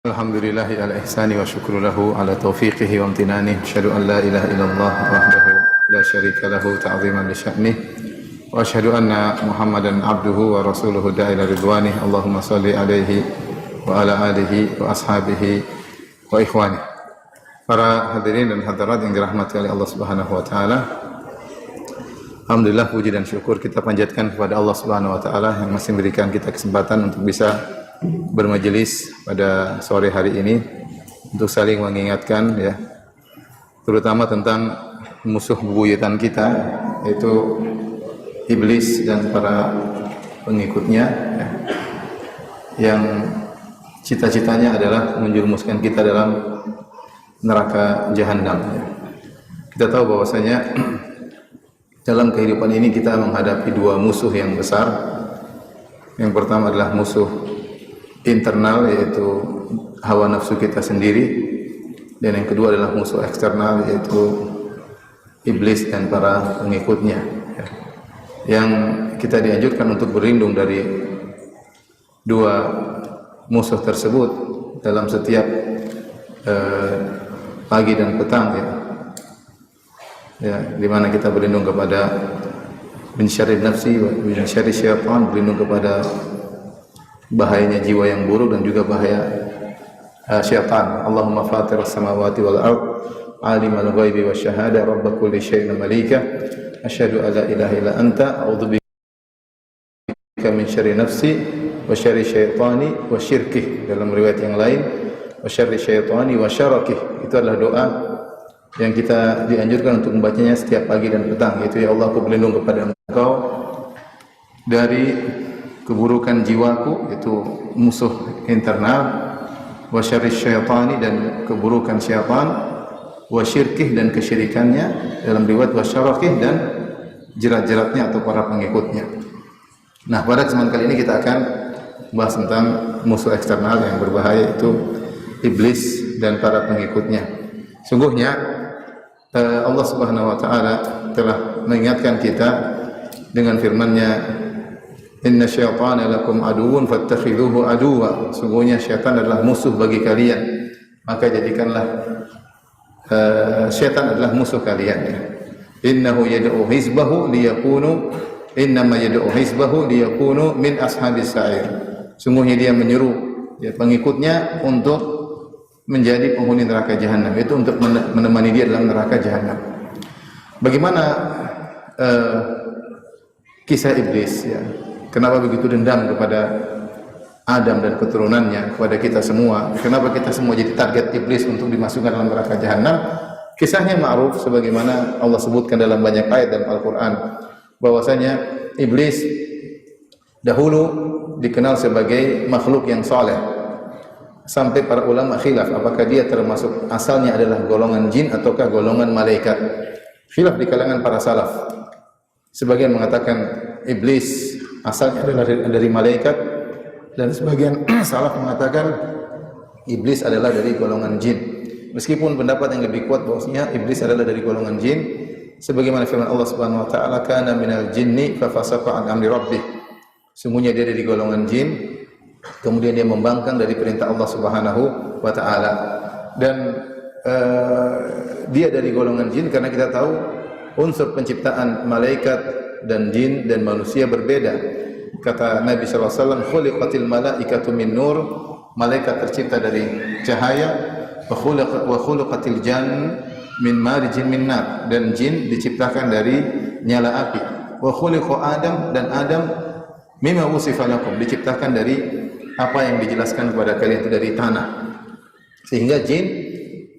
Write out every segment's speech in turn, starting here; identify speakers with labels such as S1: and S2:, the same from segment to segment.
S1: Alhamdulillahi ala ihsani wa syukru lahu ala taufiqihi wa amtinani. Asyhadu an la ilaha illallah wahdahu la syarika lahu ta'ziman li sya'nih. Wa asyhadu anna Muhammadan abduhu wa rasuluhu da'ila ridwanih. Allahumma salli alaihi wa ala alihi wa ashabihi wa ikhwani. Para hadirin dan hadirat yang dirahmati oleh Allah Subhanahu wa taala. Alhamdulillah, puji dan syukur kita panjatkan kepada Allah Subhanahu wa taala yang masih memberikan kita kesempatan untuk bisa bermajelis pada sore hari ini untuk saling mengingatkan, ya, terutama tentang musuh bebuyutan kita, yaitu iblis dan para pengikutnya, ya, yang cita-citanya adalah menjerumuskan kita dalam neraka jahanam. Ya. Kita tahu bahwasanya dalam kehidupan ini kita menghadapi dua musuh yang besar. Yang pertama adalah musuh internal, yaitu hawa nafsu kita sendiri, dan yang kedua adalah musuh eksternal, yaitu iblis dan para pengikutnya, ya. Yang kita dianjurkan untuk berlindung dari dua musuh tersebut dalam setiap pagi dan petang, ya. Ya, di mana kita berlindung kepada min syarri nafsi wa min syarri syaitan, berlindung kepada bahayanya jiwa yang buruk dan juga bahaya syaitan. Allahumma fatiras samawati wal ard, alimal ghaibi wasyahada, rabb kulli syai'in malika, asyhadu an la ilaha illa anta, a'udzubika min syarri nafsi wa syarri syaitani wa syirkih. Dalam riwayat yang lain, wa syarri syaitani wa syarakih. Itu adalah doa yang kita dianjurkan untuk membacanya setiap pagi dan petang, yaitu, ya Allah, aku berlindung kepada Engkau dari keburukan jiwaku, yaitu musuh internal, wa syarri syaitani, dan keburukan syaitan, wa syirkih, dan kesyirikannya, dalam riwayat wa syarakih, dan jerat-jeratnya atau para pengikutnya. Nah, pada kesempatan kali ini kita akan bahas tentang musuh eksternal yang berbahaya, yaitu iblis dan para pengikutnya. Sungguhnya Allah Subhanahu wa taala telah mengingatkan kita dengan firman-Nya, inna syaitana lakum aduwwun fattakhidhuhu aduwwa. Sungguhnya syaitan adalah musuh bagi kalian, maka jadikanlah syaitan adalah musuh kalian, ya. Innahu yad'u hizbahu liyakunu innama yad'u hizbahu liyakunu min ashabis sa'ir. Sungguhnya dia menyeru, ya, pengikutnya untuk menjadi penghuni neraka jahanam, itu untuk menemani dia dalam neraka jahanam. Bagaimana kisah iblis, ya? Kenapa begitu dendam kepada Adam dan keturunannya, kepada kita semua? Kenapa kita semua jadi target iblis untuk dimasukkan dalam neraka jahanam? Kisahnya ma'ruf, sebagaimana Allah sebutkan dalam banyak ayat dalam Al-Quran, bahwasanya iblis dahulu dikenal sebagai makhluk yang saleh. Sampai para ulama khilaf apakah dia termasuk asalnya adalah golongan jin ataukah golongan malaikat. Khilaf di kalangan para salaf. Sebagian mengatakan iblis asalnya adalah dari malaikat, dan sebagian salaf mengatakan iblis adalah dari golongan jin. Meskipun pendapat yang lebih kuat bahwasanya iblis adalah dari golongan jin, sebagaimana firman Allah Subhanahu wa taala, kana minal jinni fa fasaqa an amri rabbih. Sungguhnya dia dari golongan jin, kemudian dia membangkang dari perintah Allah Subhanahu wa taala. Dan dia dari golongan jin karena kita tahu unsur penciptaan malaikat dan jin dan manusia berbeda. Kata Nabi sallallahu alaihi wasallam, khuliqatil malaikatu min nur, malaikat tercipta dari cahaya, wa khuliqatil jan min marijin min nar, dan jin diciptakan dari nyala api. Wa khuliqa Adam, dan Adam mimma wusifa lakum, diciptakan dari apa yang dijelaskan kepada kalian, itu dari tanah. Sehingga jin,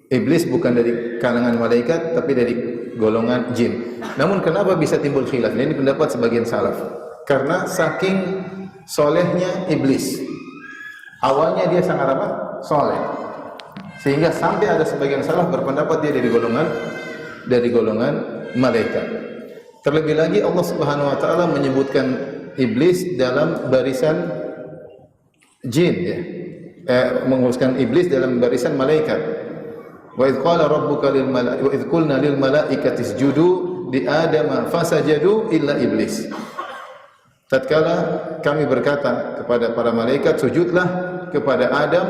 S1: iblis bukan dari kalangan malaikat tapi dari golongan jin. Namun kenapa bisa timbul khilaf? Ini pendapat sebagian salaf. Karena saking solehnya iblis. Awalnya dia sangat apa? Soleh. Sehingga sampai ada sebagian salaf berpendapat dia dari golongan malaikat. Terlebih lagi Allah Subhanahu wa taala menyebutkan iblis dalam barisan jin, ya. Menguruskan iblis dalam barisan malaikat. Wa idz qala rabbuka lil malaikati wa idz qulna lil malaikati isjudu li adama fasajadu illa iblis. Tatkala kami berkata kepada para malaikat, sujudlah kepada Adam,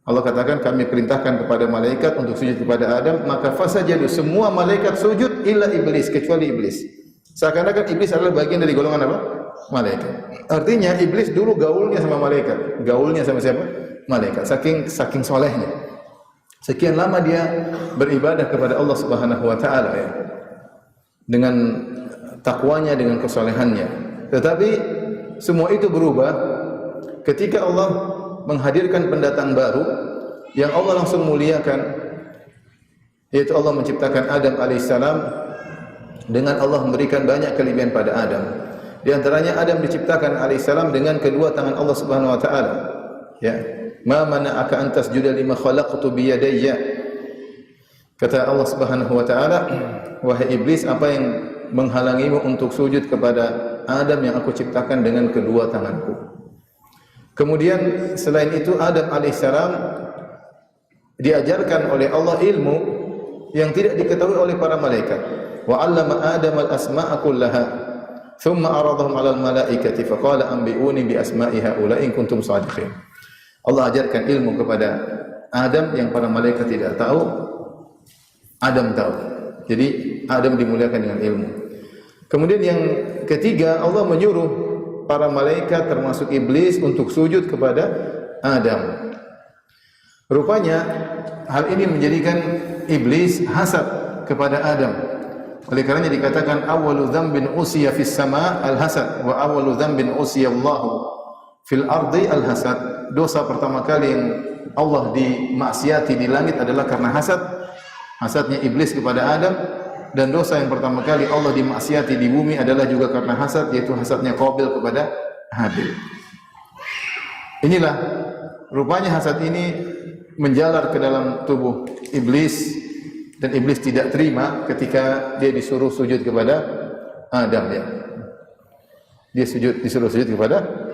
S1: Allah katakan kami perintahkan kepada malaikat untuk sujud kepada Adam, maka fasajadu, semua malaikat sujud illa iblis, kecuali iblis. Seakan-akan iblis adalah bagian dari golongan apa? Malaikat. Artinya iblis dulu gaulnya sama malaikat. Gaulnya sama siapa? Malaikat. Saking solehnya. Sekian lama dia beribadah kepada Allah Subhanahu wa taala ya. Dengan takwanya, dengan kesolehannya. Tetapi semua itu berubah ketika Allah menghadirkan pendatang baru yang Allah langsung muliakan, yaitu Allah menciptakan Adam alaihissalam dengan Allah memberikan banyak kelebihan pada Adam. Di antaranya Adam diciptakan alaihissalam dengan kedua tangan Allah Subhanahu wa taala. Ya. Ma mana'aka an tasjuda lima khalaqtu bi yadayya. Kata Allah Subhanahu wa taala, wahai iblis, apa yang menghalangimu untuk sujud kepada Adam yang aku ciptakan dengan kedua tanganku? Kemudian selain itu Adam alaihissalam diajarkan oleh Allah ilmu yang tidak diketahui oleh para malaikat. Wa 'allama Adam al-asma'a kullaha thumma 'aradahum 'ala al-malaikati faqala anbi'uni bi asma'i haula'i in kuntum shadiqin. Allah ajarkan ilmu kepada Adam yang para malaikat tidak tahu, Adam tahu. Jadi Adam dimuliakan dengan ilmu. Kemudian yang ketiga, Allah menyuruh para malaikat termasuk iblis untuk sujud kepada Adam. Rupanya hal ini menjadikan iblis hasad kepada Adam. Oleh karenanya dikatakan awwalu dzambin usiya fis sama' al-hasad wa awwalu dzambin usiya Allah fil ardi al-hasad. Dosa pertama kali yang Allah dimaksiati di langit adalah karena hasad. Hasadnya iblis kepada Adam, dan dosa yang pertama kali Allah dimaksiati di bumi adalah juga karena hasad, yaitu hasadnya Qabil kepada Habil. Inilah rupanya hasad ini menjalar ke dalam tubuh iblis, dan iblis tidak terima ketika dia disuruh sujud kepada Adam ya. Dia disuruh sujud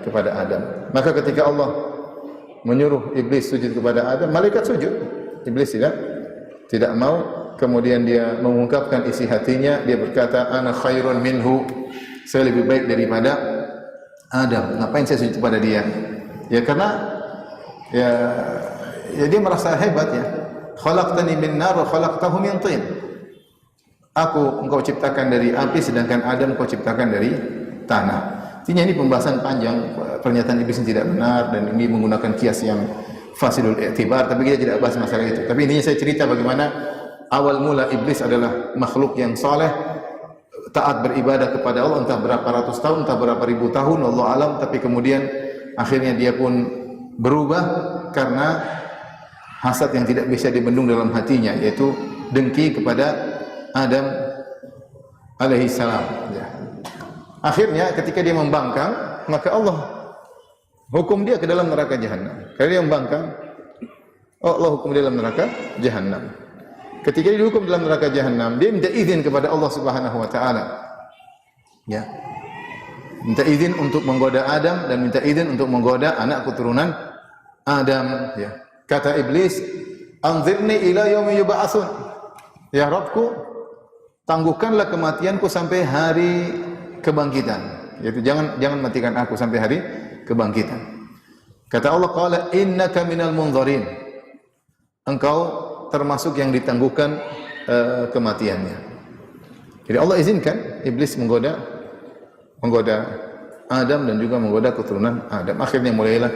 S1: kepada Adam. Maka ketika Allah menyuruh iblis sujud kepada Adam, malaikat sujud. Iblis tidak mau. Kemudian dia mengungkapkan isi hatinya, dia berkata, ana khairun minhu, saya lebih baik daripada Adam. Ngapain saya sujud kepada dia? Ya karena ya dia merasa hebat ya. Khalaqtani min nar wa khalaqtahu min tin. Engkau ciptakan dari api, sedangkan Adam engkau ciptakan dari tanah. Artinya ini pembahasan panjang, pernyataan iblis yang tidak benar, dan ini menggunakan kias yang fasidul i'tibar, tapi kita tidak bahas masalah itu. Tapi intinya saya cerita bagaimana awal mula iblis adalah makhluk yang saleh, taat beribadah kepada Allah entah berapa ratus tahun, entah berapa ribu tahun, Allah alam, tapi kemudian akhirnya dia pun berubah karena hasad yang tidak bisa dibendung dalam hatinya, yaitu dengki kepada Adam alaihi salam. Ya. Akhirnya ketika dia membangkang, maka Allah hukum dia ke dalam neraka jahanam. Karena dia membangkang, Allah hukum dia dalam neraka jahanam. Ketika dia dihukum dalam neraka jahanam, dia minta izin kepada Allah Subhanahu wa taala. Ya. Minta izin untuk menggoda Adam dan minta izin untuk menggoda anak keturunan Adam, ya. Kata iblis, "Anzirni ila yaumi yub'atsun." Ya Rabbku, tangguhkanlah kematianku sampai hari kebangkitan. Yaitu jangan matikan aku sampai hari kebangkitan. Kata Allah, qala innaka minal munzarin. Engkau termasuk yang ditangguhkan kematiannya. Jadi Allah izinkan iblis menggoda Adam dan juga menggoda keturunan Adam. Akhirnya mulailah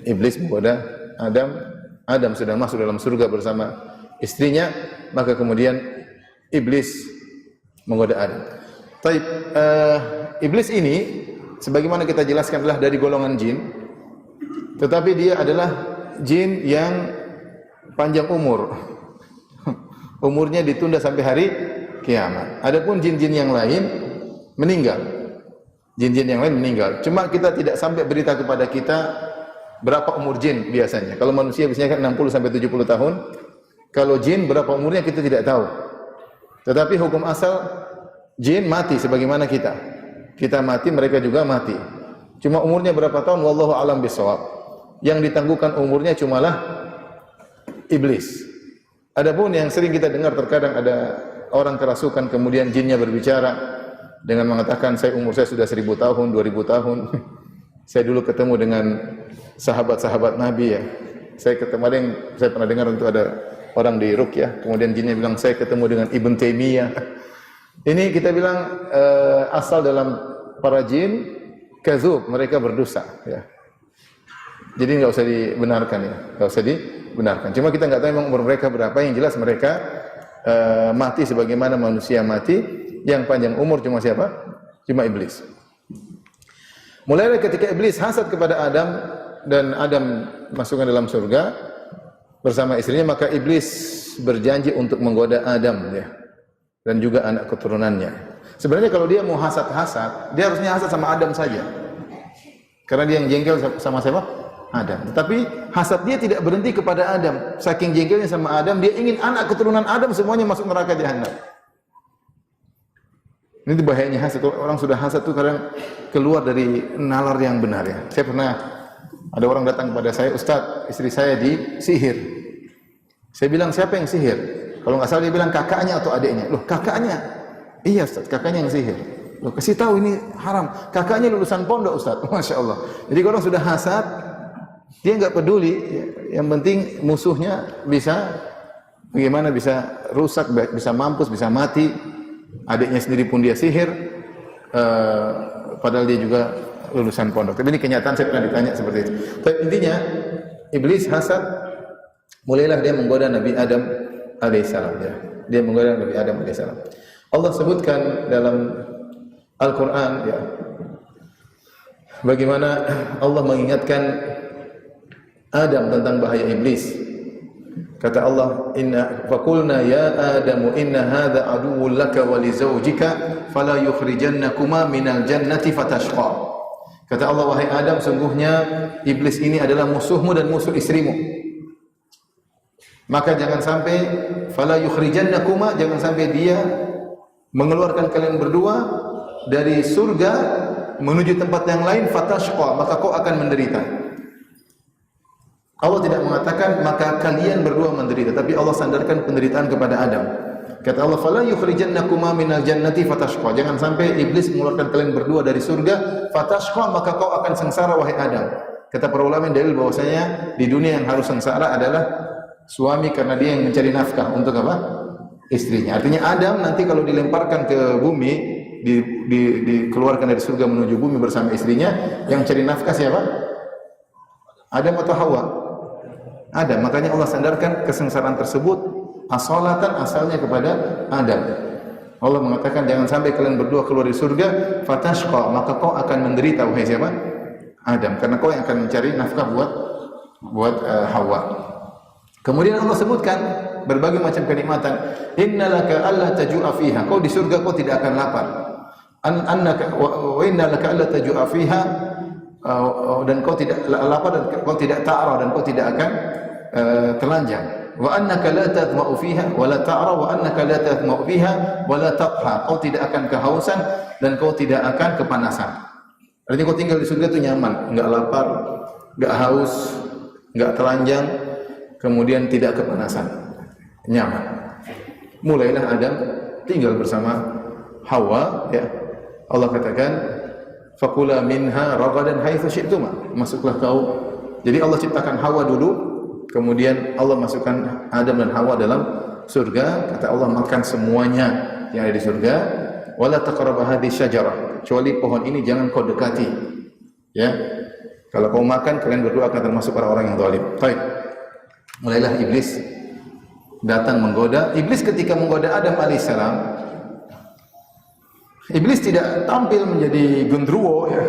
S1: iblis menggoda Adam. Adam sudah masuk dalam surga bersama istrinya, maka kemudian iblis menggoda Adam. Taib, iblis ini sebagaimana kita jelaskan adalah dari golongan jin, tetapi dia adalah jin yang panjang umur. Umurnya ditunda sampai hari kiamat. Adapun jin-jin yang lain meninggal. Jin-jin yang lain meninggal. Cuma kita tidak sampai berita kepada kita berapa umur jin biasanya. Kalau manusia biasanya kan 60 sampai 70 tahun. Kalau jin berapa umurnya kita tidak tahu. Tetapi hukum asal jin mati sebagaimana kita. Kita mati, mereka juga mati. Cuma umurnya berapa tahun wallahu alam bisawab. Yang ditangguhkan umurnya cumalah iblis. Adapun yang sering kita dengar terkadang ada orang kerasukan kemudian jinnya berbicara dengan mengatakan umur saya sudah 1000 tahun, 2000 tahun. Saya dulu ketemu dengan sahabat-sahabat Nabi ya. saya pernah dengar untuk ada orang di Ruqyah, kemudian jinnya bilang saya ketemu dengan Ibn Taimiyah. Ini kita bilang asal dalam para jin kadzub, mereka berdosa ya. Jadi enggak usah dibenarkan ya, enggak usah dibenarkan. Cuma kita enggak tahu memang umur mereka berapa, yang jelas mereka mati sebagaimana manusia mati. Yang panjang umur cuma siapa? Cuma iblis. Mulai ketika iblis hasad kepada Adam dan Adam masukkan dalam surga bersama istrinya, maka iblis berjanji untuk menggoda Adam ya, dan juga anak keturunannya. Sebenarnya kalau dia mau hasad-hasad, dia harusnya hasad sama Adam saja. Karena dia yang jengkel sama siapa? Adam. Tapi hasad dia tidak berhenti kepada Adam. Saking jengkelnya sama Adam, dia ingin anak keturunan Adam semuanya masuk neraka jahanam. Ini bahayanya hasad. Orang sudah hasad itu kadang keluar dari nalar yang benar ya. Saya pernah ada orang datang kepada saya, Ustaz, istri saya disihir. Saya bilang, siapa yang sihir? Kalau nggak salah dia bilang kakaknya atau adiknya. Loh, kakaknya? Iya Ustaz, kakaknya yang sihir. Loh, kasih tahu ini haram. Kakaknya lulusan pondok Ustaz. Masya Allah. Jadi kalau orang sudah hasad, dia nggak peduli. Yang penting musuhnya bisa bagaimana, bisa rusak, bisa mampus, bisa mati. Adiknya sendiri pun dia sihir, padahal dia juga lulusan pondok. Tapi ini kenyataan, saya pernah ditanya seperti itu. Tapi intinya, iblis hasad, mulailah dia menggoda Nabi Adam alaihissalam. Ya. Dia menggoda Nabi Adam alaihissalam. Allah sebutkan dalam Al-Quran, ya, bagaimana Allah mengingatkan Adam tentang bahaya iblis. Kata Allah, inna faqulna ya Adamu inna hadza aduwwun laka wa li zawjika fala yukhrijannakuma minal jannati fatashqa. Kata Allah, wahai Adam, sungguhnya iblis ini adalah musuhmu dan musuh istrimu. Maka jangan sampai fala yukhrijannakuma, jangan sampai dia mengeluarkan kalian berdua dari surga menuju tempat yang lain, fatashqa, maka kau akan menderita. Allah tidak mengatakan maka kalian berdua menderita, tapi Allah sandarkan penderitaan kepada Adam. Kata Allah, "Fala yukhrijannakuma minal jannati fatashqa." Jangan sampai iblis mengeluarkan kalian berdua dari surga, fatashqa, maka kau akan sengsara wahai Adam. Kata para ulama, dalil bahwasanya di dunia yang harus sengsara adalah suami karena dia yang mencari nafkah untuk apa? Istrinya. Artinya Adam nanti kalau dilemparkan ke bumi, dikeluarkan dari surga menuju bumi bersama istrinya, yang cari nafkah siapa? Adam atau Hawa? Adam. Makanya Allah sandarkan kesengsaraan tersebut asalnya kepada Adam. Allah mengatakan jangan sampai kalian berdua keluar dari surga, fatashqa, maka kau akan menderita wahai siapa? Adam, karena kau yang akan mencari nafkah buat Hawa. Kemudian Allah sebutkan berbagai macam kenikmatan. Innalaka alla tajua fiha. Kau di surga kau tidak akan lapar. Annaka wa innalaka alla tajua fiha, dan kau tidak lapar dan kau tidak ta'ra dan kau tidak akan telanjang. Wa annaka la tadma'u fiha wa la ta'ra wa annaka la tadma'u fiha wa la tadha. Kau tidak akan kehausan dan kau tidak akan kepanasan. Artinya kau tinggal di surga itu nyaman, enggak lapar, enggak haus, enggak telanjang, kemudian tidak kepanasan. Nyaman. Mulailah Adam tinggal bersama Hawa, ya. Allah katakan, "Fakula minha ragadan haitsu syi'tuma." Masuklah kau. Jadi Allah ciptakan Hawa dulu, kemudian Allah masukkan Adam dan Hawa dalam surga. Kata Allah, makan semuanya yang ada di surga. Wala taqrabu hadhihi syajarah, kecuali pohon ini jangan kau dekati. Ya. Kalau kau makan, kalian berdua akan termasuk orang-orang yang zalim. Baik. Mulailah iblis datang menggoda. Iblis ketika menggoda Adam alaihissalam, iblis tidak tampil menjadi gendruwo, ya.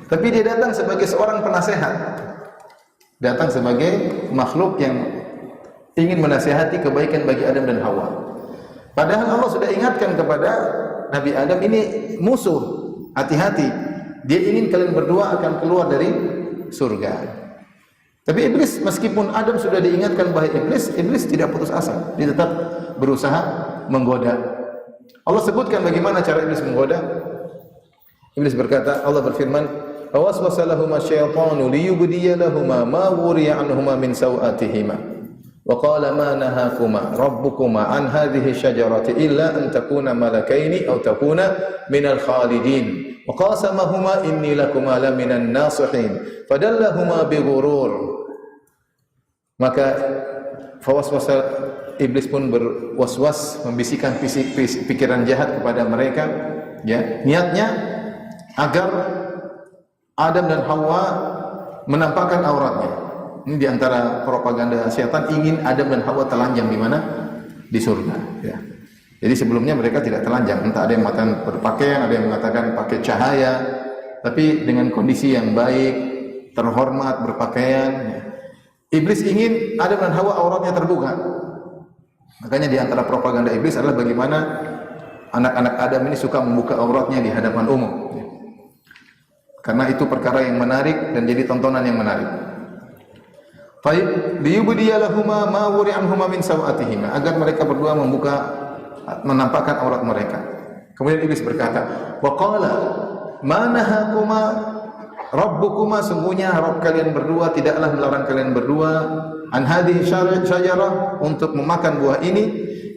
S1: Tapi dia datang sebagai seorang penasehat. Datang sebagai makhluk yang ingin menasihati kebaikan bagi Adam dan Hawa. Padahal Allah sudah ingatkan kepada Nabi Adam, ini musuh, hati-hati. Dia ingin kalian berdua akan keluar dari surga. Tapi iblis, meskipun Adam sudah diingatkan bahwa iblis tidak putus asa. Dia tetap berusaha menggoda. Allah sebutkan bagaimana cara iblis menggoda. Iblis berkata, Allah berfirman, "Awaswasa lahuma syaitanu liyubdiya lahuma ma wuriya anhuma min sawatihima. Wa qala ma nahakuma rabbukuma an hadhihi syajarati illa an takuna malakaini aw takuna minal khalidin. Wa qasamahuma inni lakuma laminan nasihin. Fadallahuma bighurur." Maka fawaswasa iblis pun berwaswas, membisikkan pikiran jahat kepada mereka, ya, niatnya agar Adam dan Hawa menampakkan auratnya. Ini diantara propaganda setan, ingin Adam dan Hawa telanjang di mana? Di surga, ya. Jadi sebelumnya mereka tidak telanjang, entah ada yang mengatakan berpakaian, ada yang mengatakan pakai cahaya, tapi dengan kondisi yang baik, terhormat, berpakaian, ya. Iblis ingin Adam dan Hawa auratnya terbuka. Makanya di antara propaganda iblis adalah bagaimana anak-anak Adam ini suka membuka auratnya di hadapan umum. Karena itu perkara yang menarik dan jadi tontonan yang menarik. Faib liyubdiyalahuma ma wuri anhuma min sawatihima, agar mereka berdua menampakkan aurat mereka. Kemudian iblis berkata, wa qala ma nahakuma rabbukuma, sungguhnya Rabb kalian berdua tidaklah melarang kalian berdua an hadhihi syajarah, untuk memakan buah ini,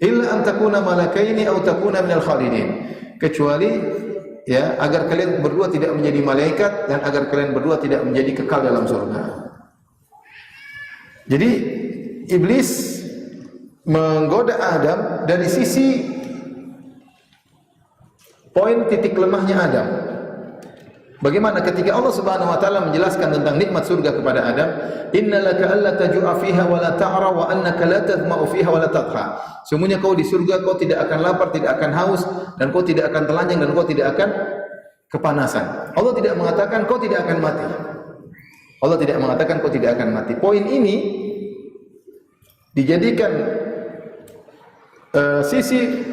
S1: illa an takuna malakaini aw takuna minal khalidin, kecuali, ya, agar kalian berdua tidak menjadi malaikat dan agar kalian berdua tidak menjadi kekal dalam surga. Jadi iblis menggoda Adam dari sisi poin titik lemahnya Adam. Bagaimana ketika Allah Subhanahu wa taala menjelaskan tentang nikmat surga kepada Adam, innalaka alla tajua fiha wa la ta'ra wa annaka la tadma'u fiha wa la tadha. Sungguhnya kau di surga kau tidak akan lapar, tidak akan haus, dan kau tidak akan telanjang, dan kau tidak akan kepanasan. Allah tidak mengatakan kau tidak akan mati. Allah tidak mengatakan kau tidak akan mati. Poin ini dijadikan sisi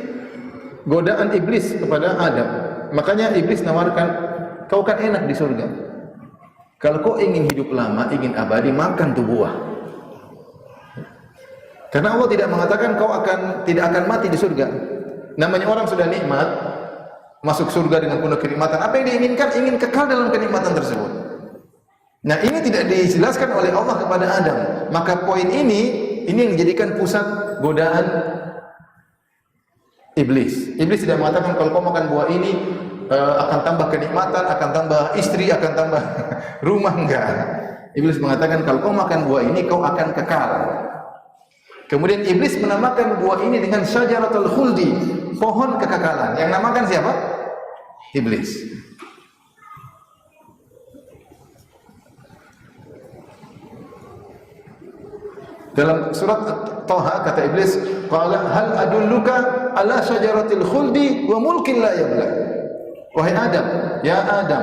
S1: godaan iblis kepada Adam. Makanya iblis nawarkan, kau kan enak di surga. Kalau kau ingin hidup lama, ingin abadi, makan tuh buah. Karena Allah tidak mengatakan kau tidak akan mati di surga. Namanya orang sudah nikmat, masuk surga dengan penuh kenikmatan. Apa yang diinginkan? Ingin kekal dalam kenikmatan tersebut. Nah, ini tidak dijelaskan oleh Allah kepada Adam. Maka poin ini yang dijadikan pusat godaan iblis. Iblis tidak mengatakan kalau kau makan buah ini akan tambah kenikmatan, akan tambah istri, akan tambah rumah, enggak. Iblis mengatakan kalau kau makan buah ini kau akan kekal. Kemudian iblis menamakan buah ini dengan syajaratul khuldi, pohon kekekalan. Yang namakan siapa? Iblis. Dalam surat Thaha kata iblis, qala hal adulluka ala syajaratil khuldi wa mulkin la yabla. Wahai Adam, ya Adam,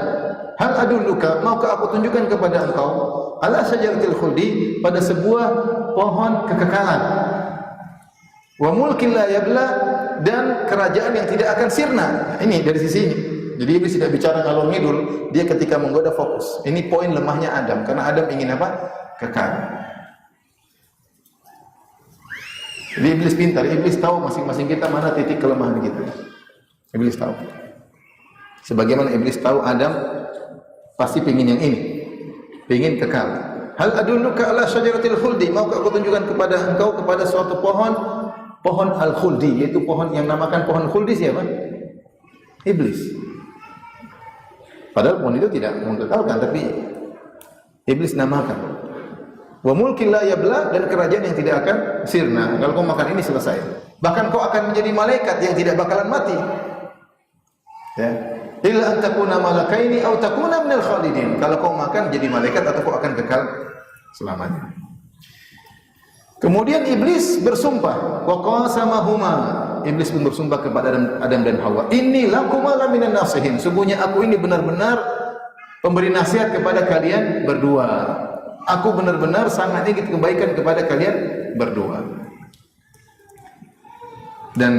S1: hal adulluka, maukah aku tunjukkan kepada engkau ala syajaratil khuldi, pada sebuah pohon kekekalan, wa mulkin la yabla, dan kerajaan yang tidak akan sirna. Ini dari sisi ini. Jadi iblis tidak bicara ngalor ngidul, dia ketika menggoda fokus. Ini poin lemahnya Adam, karena Adam ingin apa? Kekal. Jadi iblis pintar, iblis tahu masing-masing kita mana titik kelemahan kita. Iblis tahu. Sebagaimana iblis tahu Adam pasti pengin yang ini, pengin kekal. Hal adulluka ala syajaratil khuldi, maukah aku tunjukkan kepada engkau kepada suatu pohon al-khuldi, yaitu pohon yang namakan pohon khuldi siapa? Iblis. Padahal pohon itu tidak mengekalkan, tapi iblis namakan. Wa mulkin la yabla, dan kerajaan yang tidak akan sirna. Kalau kau makan ini selesai. Bahkan kau akan menjadi malaikat yang tidak bakalan mati. Ya. Illa an takuna malakaini aw takuna minal khalidin. Kalau kau makan jadi malaikat atau kau akan kekal selamanya. Kemudian iblis bersumpah, wa qasamahuma. Iblis pun bersumpah kepada Adam dan Hawa, inni lakuma laminan nasihin. Sungguhnya aku ini benar-benar pemberi nasihat kepada kalian berdua. Aku benar-benar sangat ingin kebaikan kepada kalian berdua. Dan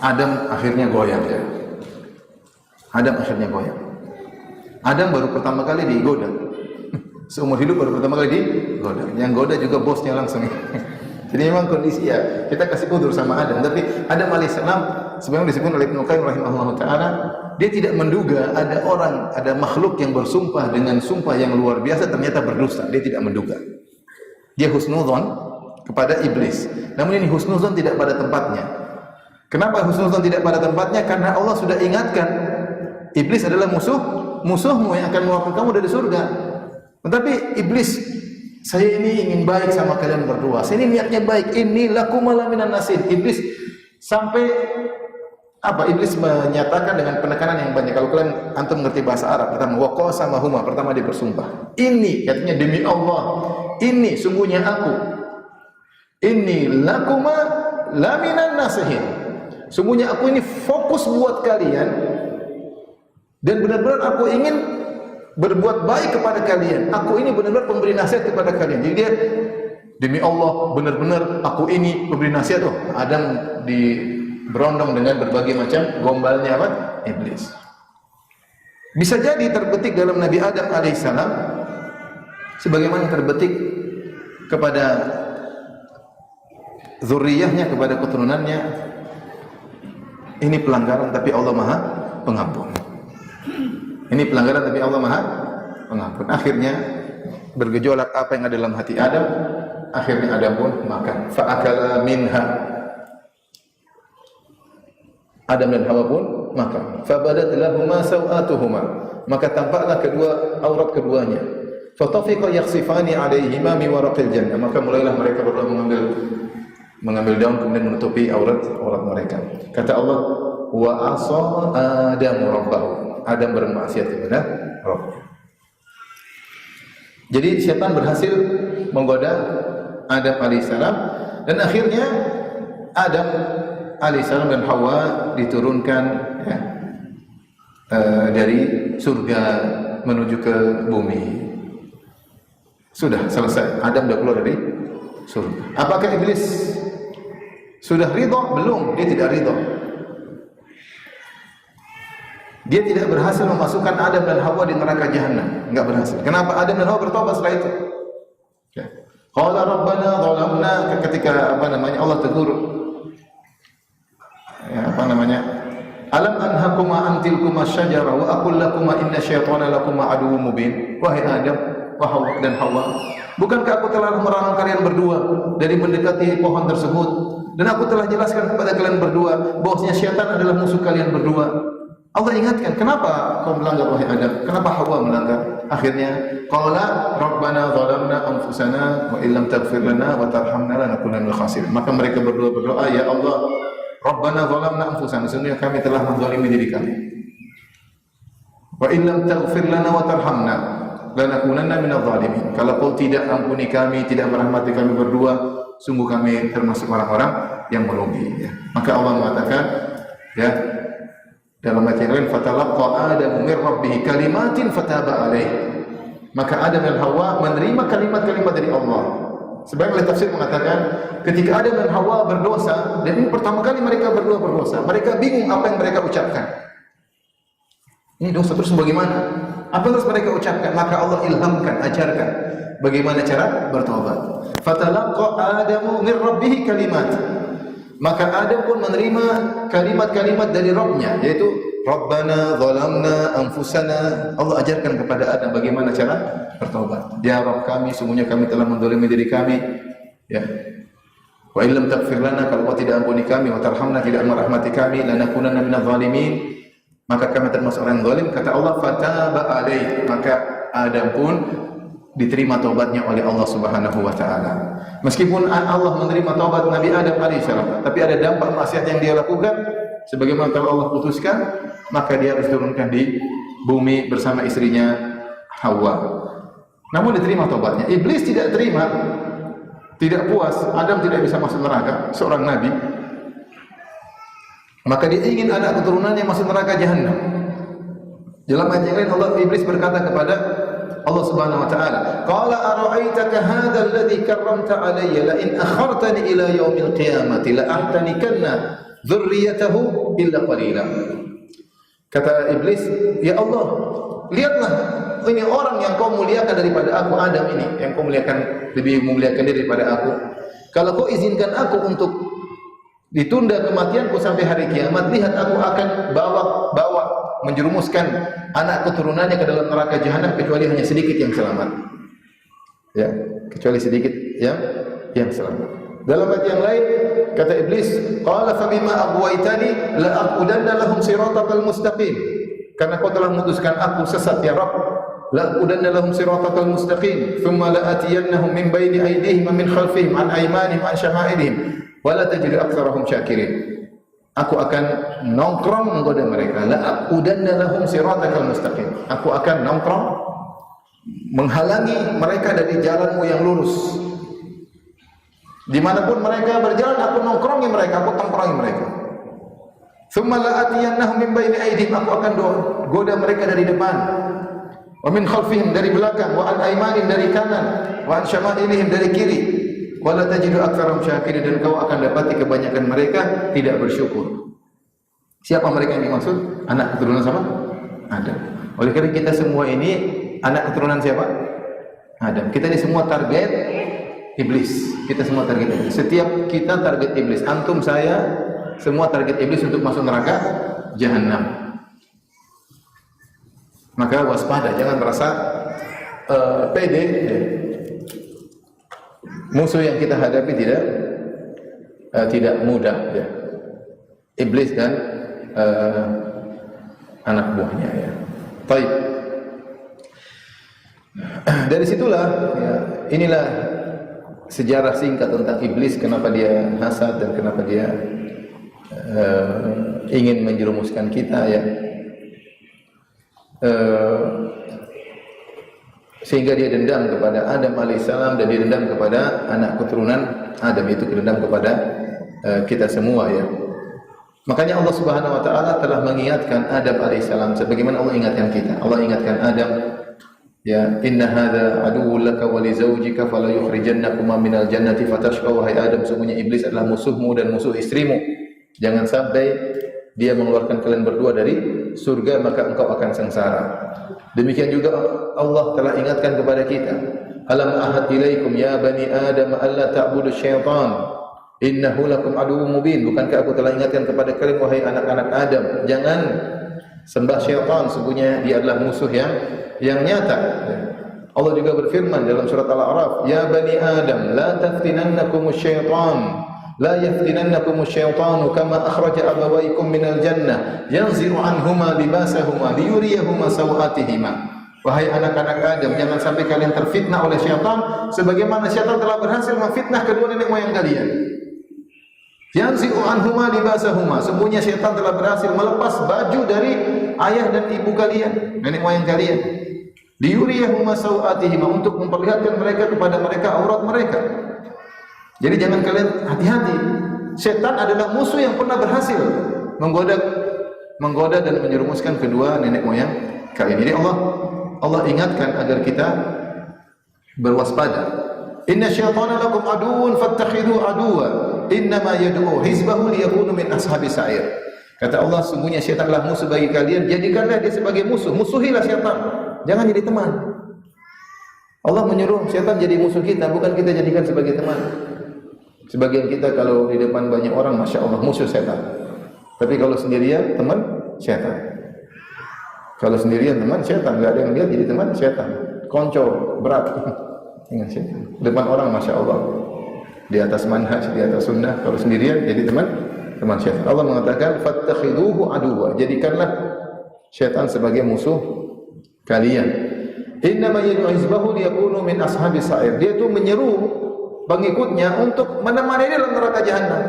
S1: Adam akhirnya goyang, ya. Adam akhirnya goyang. Adam baru pertama kali digoda. Seumur hidup baru pertama kali digoda. Yang goda juga bosnya langsung. Jadi memang kondisi, ya, kita kasih udur sama Adam. Tapi Adam alaihissalam, sebagaimana disebut oleh Ibnu Qayyim rahimahullah taala, dia tidak menduga ada makhluk yang bersumpah dengan sumpah yang luar biasa ternyata berdusta. Dia tidak menduga. Dia husnudzon kepada iblis. Namun ini husnudzon tidak pada tempatnya. Kenapa husnudzon tidak pada tempatnya? Karena Allah sudah ingatkan, iblis adalah musuhmu yang akan mengeluarkan kamu dari surga. Tetapi iblis Saya ini ingin baik sama kalian berdua. Saya ini niatnya baik. Ini lakum minan nasin. Iblis sampai apa? Iblis menyatakan dengan penekanan yang banyak. Kalau kalian antum mengerti bahasa Arab, pertama waqasama huma, pertama dia bersumpah. Ini katanya demi Allah. Ini sungguhnya aku. Ini lakuma laminan nasihin. Sungguhnya aku ini fokus buat kalian dan benar-benar aku ingin berbuat baik kepada kalian. Aku ini benar-benar pemberi nasihat kepada kalian. Jadi dia demi Allah benar-benar aku ini pemberi nasihat. Oh, Adam berondong dengan berbagai macam gombalnya apa? Iblis. Bisa jadi terbetik dalam Nabi Adam alaihissalam sebagaimana terbetik kepada zuriyahnya, kepada keturunannya. Ini pelanggaran tapi Allah Maha Pengampun. Ini pelanggaran tapi Allah Maha Pengampun. Akhirnya bergejolak apa yang ada dalam hati Adam. Akhirnya Adam pun makan. Fa'akala minha. Adam dan Hawa pun makan. Fabadat lahuma sawatuhuma. Maka tampaklah aurat keduanya. Fatafiqa yakhsifani alaihima min waraqil jannah. Maka mulailah mereka berdua mengambil daun kemudian menutupi aurat mereka. Kata Allah, wa asa Adamu rabbahu. Adam bermaksiat kepada Rabb. Jadi syaitan berhasil menggoda Adam alaihissalam dan akhirnya Adam alaihissalam dan Hawa diturunkan ya, dari surga menuju ke bumi. Sudah selesai. Adam sudah keluar dari surga. Apakah iblis sudah ridha? Belum, dia tidak ridha. Dia tidak berhasil memasukkan Adam dan Hawa di neraka jahanam. Enggak berhasil. Kenapa? Adam dan Hawa bertobat setelah itu. Qala rabbana zalamna, ketika Allah tegur alam anhakuma an tilkuma syajara wa aqul lakuma inna syaitana lakuma aduwwum mubin. Wahai Adam dan Hawa, bukankah aku telah melarang kalian berdua dari mendekati pohon tersebut, dan aku telah jelaskan kepada kalian berdua bahwasanya syaitan adalah musuh kalian berdua. Allah ingatkan, kenapa kau melanggar wahai Adam? Kenapa Hawa melanggar? Akhirnya qala rabbana zalamna anfusana wa illam taghfir lana wa tarhamna lanakunanna minal khasirin. Maka mereka berdua berdoa, ya Allah, rabbana zalamna anfusana, sesungguhnya kami telah menzalimi diri kami. Wa illam taghfir lana wa tarhamna lanakunanna minal zalimin. Kalau kau tidak ampuni kami, tidak merahmati kami berdua, sungguh kami termasuk orang-orang yang merugi. Ya. Maka Allah mengatakan, ya, dalam ayat yang lain, fatalaqqa Adamu min rabbih kalimatin fataba alaih. Maka Adam dan Hawa menerima kalimat-kalimat dari Allah. Sebagian ahli tafsir mengatakan, ketika Adam dan Hawa berdosa, dan ini pertama kali mereka berdua berdosa, mereka bingung apa yang mereka ucapkan. Ini dosa terus bagaimana? Apa yang harus mereka ucapkan? Maka Allah ilhamkan, ajarkan bagaimana cara bertobat. Fatalaqqa Adamu min rabbih kalimat. Maka Adam pun menerima kalimat-kalimat dari Rabb-Nya, yaitu Rabbana zalamna anfusana. Allah ajarkan kepada Adam bagaimana cara bertobat. Ya Rabb kami, sungguhnya kami telah menzalimi diri kami. Ya. Wa illam taghfir lana, kalau Kau tidak ampuni kami, wa tarhamna, tidak merahmati kami, lanakunanna minadh zalimin, maka kami termasuk orang zalim. Kata Allah, fataba alaih. Maka Adam pun diterima taubatnya oleh Allah Subhanahu wa taala. Meskipun Allah menerima taubat Nabi Adam alaihissalam, tapi ada dampak maksiat yang dia lakukan, sebagaimana telah Allah putuskan, maka dia harus turunkan di bumi bersama istrinya Hawa. Namun diterima taubatnya. Iblis tidak terima, tidak puas, Adam tidak bisa masuk neraka, seorang nabi. Maka dia ingin anak keturunannya masuk neraka jahanam. Dalam ayat yang lain Iblis berkata kepada Allah Subhanahu wa taala, "Qala ara'aitaka hadzal ladzi karramta 'alayya la in akhartani ila yaumil qiyamati la ahtanikanna dzurriyyatahu illa qalila." Kata iblis, "Ya Allah, lihatlah ini orang yang kau muliakan daripada aku, Adam ini, yang kau muliakan, lebih memuliakan dia daripada aku. Kalau kau izinkan aku untuk ditunda kematianku sampai hari kiamat, lihat aku akan bawa menjerumuskan anak keturunannya ke dalam neraka jahanam, kecuali hanya sedikit yang selamat." Ya, kecuali sedikit yang selamat. Dalam ayat yang lain kata iblis, qala fa bima aghwaytani la aqudanna lahum siratal mustaqim. Karena kau telah memutuskan aku sesat ya Rabb, la aqudanna lahum siratal mustaqim thumma la atiyannahum min bayni aydihim wa min khalfihim an aymanihim an syama'ilihim wa la tajidu aktsarahum syakirin. Aku akan nongkrong menggoda mereka. La aqudanna lahum siratal mustaqim. Aku akan nongkrong menghalangi mereka dari jalanmu yang lurus. Dimanapun mereka berjalan, aku nongkrongi mereka, aku tongkrongi mereka. Thumma la atiyannahum min bayni aydihim. Aku akan goda mereka dari depan. Wa min khalfihim, dari belakang, wa an aymanihim, dari kanan, wa an syama'ilihim, dari kiri. Wa la tajidu aktsarahum syakirin, dan kau akan dapati kebanyakan mereka tidak bersyukur. Siapa mereka yang dimaksud? Anak keturunan siapa? Adam. Oleh karena kita semua ini anak keturunan siapa? Adam. Kita ini semua target iblis. Kita semua target iblis. Setiap kita target iblis. Antum, saya, semua target iblis untuk masuk neraka jahanam. Maka waspada, jangan merasa pede. Musuh yang kita hadapi tidak mudah, ya. Iblis dan anak buahnya, ya. Baik. Dari situlah, ya, inilah sejarah singkat tentang iblis, kenapa dia hasad dan kenapa dia ingin menjerumuskan kita, ya. Sehingga dia dendam kepada Adam alaihissalam dan dia dendam kepada anak keturunan Adam, itu dendam kepada kita semua, ya. Makanya Allah Subhanahu wa taala telah mengingatkan Adam alaihissalam sebagaimana Allah ingatkan kita. Allah ingatkan Adam, ya, inna hadza aduwwun laka wa li zawjika fala yukhrijannakuma minal jannati fatashqa. Wahai Adam, sungguhnya iblis adalah musuhmu dan musuh istrimu. Jangan sampai dia mengeluarkan kalian berdua dari surga, maka engkau akan sengsara. Demikian juga Allah telah ingatkan kepada kita, alam ahad ilaikum ya bani adam alla ta'budu syaitan innahu lakum aduwwum mubin. Bukankah aku telah ingatkan kepada kalian wahai anak-anak Adam, jangan sembah syaitan, sesungguhnya dia adalah musuh yang nyata. Allah juga berfirman dalam surat Al-A'raf, ya bani adam la taftinannakumus syaitan la yaftinannakum asy-syaitanu kama akhraja abawaykum minal jannah yanzi'u anhuma libasahuma liyuriyahuma sawatihima. Wahai anak-anak Adam, jangan sampai kalian terfitnah oleh syaitan sebagaimana syaitan telah berhasil memfitnah kedua nenek moyang kalian. Yanzi'u anhuma libasahuma, sesungguhnya syaitan telah berhasil melepas baju dari ayah dan ibu kalian, nenek moyang kalian. Liyuriyahuma sawatihima, untuk memperlihatkan mereka kepada mereka aurat mereka. Jadi jangan kalian, hati-hati. Setan adalah musuh yang pernah berhasil menggoda dan menjerumuskan kedua nenek moyang kalian. Jadi Allah ingatkan agar kita berwaspada. Inna syaitana lakum aduwwun fattakhidhu aduwwa innama yad'u hizbahu liyakunu min ashabis sa'ir. Kata Allah, sungguhnya syaitan adalah musuh bagi kalian, jadikanlah dia sebagai musuh. Musuhilah syaitan, jangan jadi teman. Allah menyuruh syaitan jadi musuh kita, bukan kita jadikan sebagai teman. Sebagian kita kalau di depan banyak orang, masya Allah, musuh setan. Tapi kalau sendirian, teman setan. Kalau sendirian teman setan, nggak ada yang lihat jadi teman setan. Konco berat dengan setan. Depan orang, masya Allah, di atas manhaj, di atas sunnah. Kalau sendirian jadi teman setan. Allah mengatakan, fattakhiduhu aduwa, jadikanlah setan sebagai musuh kalian. Innama yad'u hizbahu liyakunu min ashabis sa'ir. Dia itu menyeru pengikutnya untuk menemani dia dalam neraka jahanam.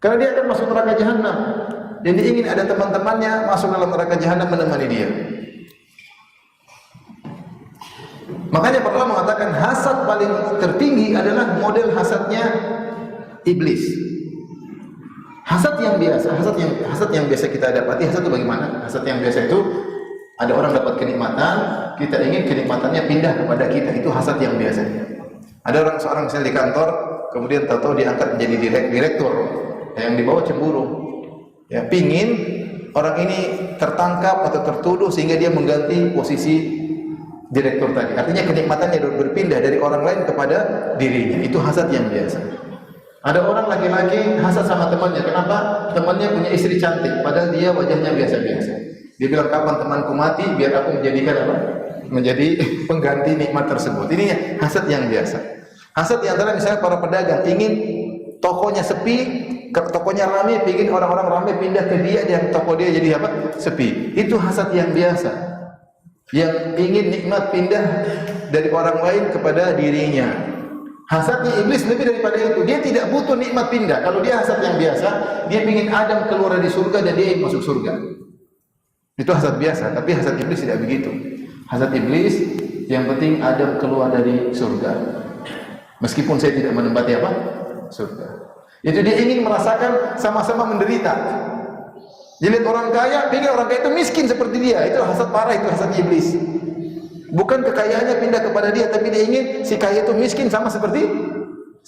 S1: Karena dia akan masuk neraka jahanam dan dia ingin ada teman-temannya masuk dalam neraka jahanam menemani dia. Makanya para ulama mengatakan hasad paling tertinggi adalah model hasadnya iblis. Hasad yang biasa, hasad yang biasa kita dapati, hasad itu bagaimana? Hasad yang biasa itu ada orang dapat kenikmatan, kita ingin kenikmatannya pindah kepada kita, itu hasad yang biasa. Ada seorang misalnya di kantor, kemudian tahu-tahu diangkat menjadi direktur, yang di bawah cemburu, ya, pingin orang ini tertangkap atau tertuduh sehingga dia mengganti posisi direktur tadi. Artinya kenikmatannya berpindah dari orang lain kepada dirinya. Itu hasad yang biasa. Ada orang laki-laki hasad sama temannya. Kenapa? Temannya punya istri cantik, padahal dia wajahnya biasa-biasa. Dia bilang, kapan temanku mati, biar aku menjadikan apa? Menjadi pengganti nikmat tersebut. Ini hasad yang biasa. Hasad yang antara misalnya para pedagang ingin tokonya sepi, tokonya ramai, ingin orang-orang ramai pindah ke dia dan toko dia jadi apa? Sepi. Itu hasad yang biasa. yang ingin nikmat pindah dari orang lain kepada dirinya. Hasadnya iblis lebih daripada itu. Dia tidak butuh nikmat pindah. Kalau dia hasad yang biasa, dia ingin Adam keluar dari surga dan dia ingin masuk surga. Itu hasad biasa, tapi hasad iblis tidak begitu. Hasad iblis yang penting Adam keluar dari surga. Meskipun saya tidak menempati apa? Surga. Itu dia ingin merasakan sama-sama menderita. Dia lihat orang kaya, ingin orang kaya itu miskin seperti dia. Itu hasad parah, itu hasad iblis. Bukan kekayaannya pindah kepada dia, tapi dia ingin si kaya itu miskin sama seperti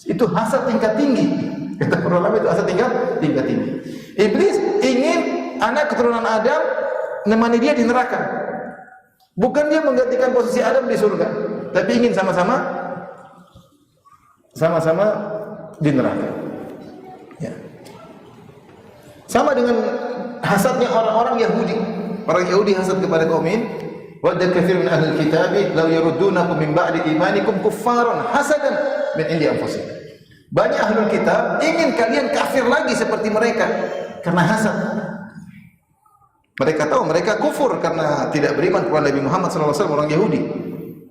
S1: itu. Hasad tingkat tinggi. Kata para ulama itu hasad tingkat tinggi. Iblis ingin anak keturunan Adam menemani dia di neraka. Bukan dia menggantikan posisi Adam di surga, tapi ingin sama-sama di neraka. Ya. Sama dengan hasadnya orang-orang Yahudi. Orang Yahudi hasad kepada kaum ini. Wadda katsir min ahli kitab law yaruddunakum min ba'di imanikum kuffaran hasadan min indi anfusihim. Banyak ahli kitab ingin kalian kafir lagi seperti mereka karena hasad. Mereka tahu mereka kufur karena tidak beriman kepada Nabi Muhammad SAW, orang Yahudi.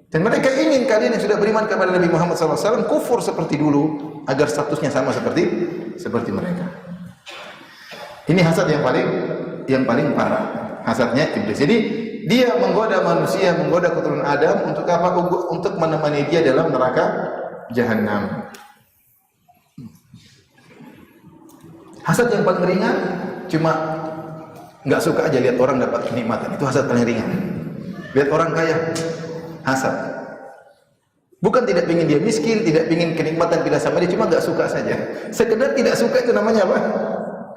S1: Dan mereka ingin kalian yang sudah beriman kepada Nabi Muhammad SAW kufur seperti dulu agar statusnya sama seperti mereka. Ini hasad yang paling parah. Hasadnya iblis. Jadi dia menggoda manusia, menggoda keturunan Adam untuk apa? Untuk menemani dia dalam neraka jahanam. Hasad yang paling ringan cuma nggak suka aja lihat orang dapat kenikmatan. Itu hasad paling ringan. Lihat orang kaya, hasad. Bukan tidak ingin dia miskin, tidak ingin kenikmatan pindah sama dia, cuma nggak suka saja. Sekedar tidak suka itu namanya apa?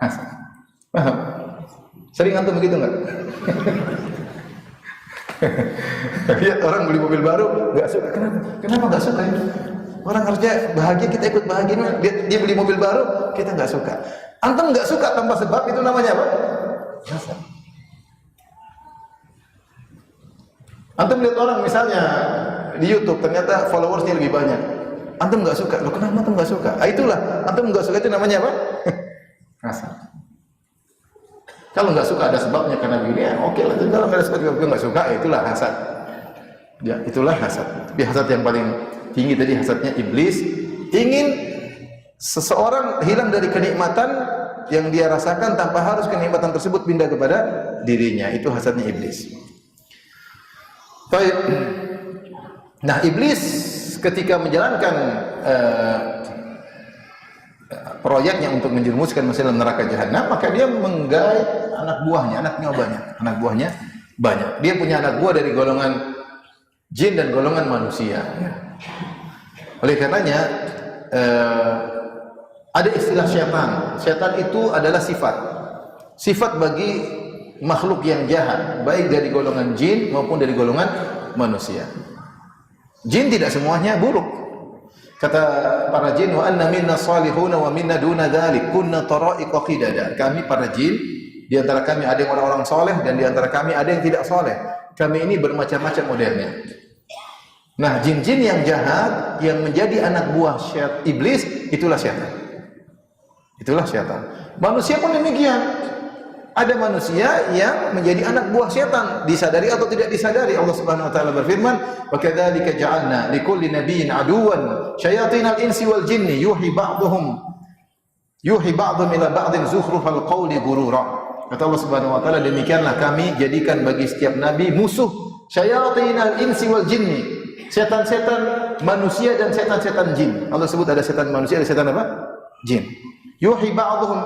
S1: Hasad. Paham? Sering antum begitu nggak? Lihat orang beli mobil baru, nggak suka. Kenapa nggak suka? Orang harusnya bahagia, kita ikut bahagia. Dia beli mobil baru, kita nggak suka. Antum nggak suka tanpa sebab, itu namanya apa? Hasad. Antum lihat orang misalnya di YouTube ternyata followersnya lebih banyak. Antum nggak suka, loh kenapa antum nggak suka? Itulah antum nggak suka, itu namanya apa? Hasad. Kalau nggak suka ada sebabnya karena begini, ya oke lah. Kalau nggak ada sebab juga nggak suka, itulah hasad. Ya, itulah hasad. Tapi hasad yang paling tinggi tadi hasadnya iblis, ingin seseorang hilang dari kenikmatan yang dia rasakan tanpa harus kenikmatan tersebut pindah kepada dirinya. Itu hasadnya iblis. Baik. Nah, iblis ketika menjalankan proyeknya untuk menjerumuskan manusia dalam neraka jahanam, maka dia menggait anak buahnya banyak. Dia punya anak buah dari golongan jin dan golongan manusia. Oleh karenanya ada istilah syaitan. Syaitan itu adalah sifat bagi makhluk yang jahat, baik dari golongan jin maupun dari golongan manusia. Jin tidak semuanya buruk. Kata para jin, wa anna minna salihuna wa minna duna dzalik kunna tara'iqa qidada. Kami para jin, di antara kami ada yang orang-orang soleh dan di antara kami ada yang tidak soleh. Kami ini bermacam-macam modelnya. Nah, jin-jin yang jahat yang menjadi anak buah iblis, itulah syaitan. Itulah syaitan. Manusia pun demikian. Ada manusia yang menjadi anak buah syaitan, disadari atau tidak disadari. Allah Subhanahu wa taala berfirman, "Wa kadzalika ja'alna likulli nabiyyin aduwan syayatinal insi wal jinni yuhi ba'dhum ila ba'dhin zukhrufal qawli ghurura." Kata Allah Subhanahu wa taala, demikianlah kami jadikan bagi setiap nabi musuh syayatinal insi wal jinni, setan-setan manusia dan setan-setan jin. Allah sebut ada setan manusia, ada setan apa? Jin. Yuhi ba'dhum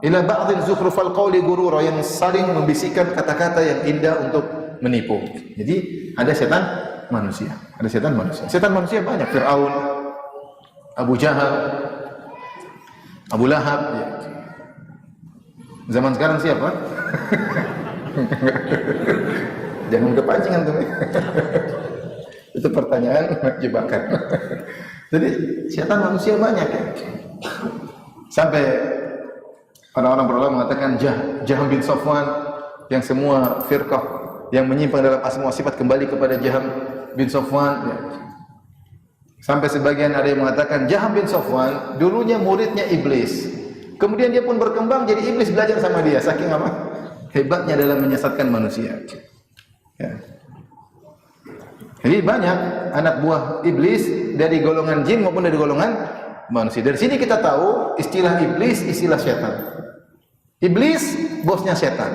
S1: ila ba'dhin zukhrufal qawli ghurura, yang saling membisikkan kata-kata yang indah untuk menipu. Jadi ada setan manusia, ada setan manusia. Setan manusia banyak, Fir'aun, Abu Jahal, Abu Lahab. Ya. Zaman sekarang siapa? Jangan kepancing antum. Itu pertanyaan jebakan. Jadi setan manusia banyak ya. Sampai orang-orang berulama mengatakan Jaham bin Safwan, yang semua firqah yang menyimpang dalam asma wa sifat kembali kepada Jaham bin Safwan. Ya. Sampai sebagian ada yang mengatakan Jaham bin Safwan dulunya muridnya iblis. Kemudian dia pun berkembang jadi iblis, belajar sama dia. Saking apa? Hebatnya dalam menyesatkan manusia. Ya. Jadi banyak anak buah iblis dari golongan jin maupun dari golongan manusia. Dari sini kita tahu istilah iblis, istilah setan. Iblis bosnya setan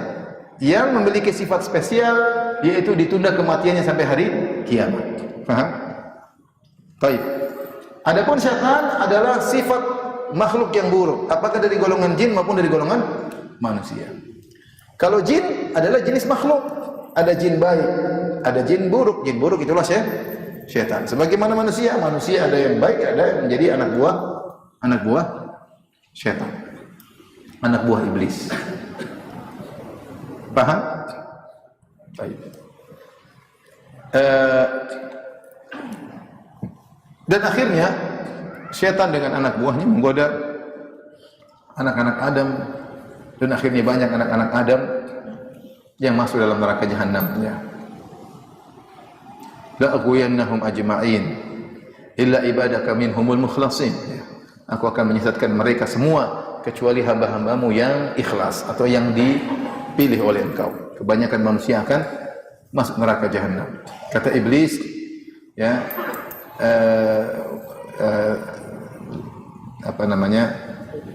S1: yang memiliki sifat spesial, yaitu ditunda kematiannya sampai hari kiamat. Paham? Baik. Adapun setan adalah sifat makhluk yang buruk, apakah dari golongan jin maupun dari golongan manusia. Kalau jin adalah jenis makhluk, ada jin baik, ada jin buruk. Jin buruk itulah setan. Sebagaimana manusia ada yang baik, ada yang menjadi anak buah setan, anak buah iblis. Paham? Baik. Dan akhirnya setan dengan anak buahnya menggoda anak-anak Adam, dan akhirnya banyak anak-anak Adam yang masuk dalam neraka jahanam. La aghwiyannahum ajma'in illa ibadaka minhumul mukhlasin. Aku akan menyesatkan mereka semua kecuali hamba-hambamu yang ikhlas atau yang dipilih oleh engkau. Kebanyakan manusia akan masuk neraka jahanam. Kata iblis, ya,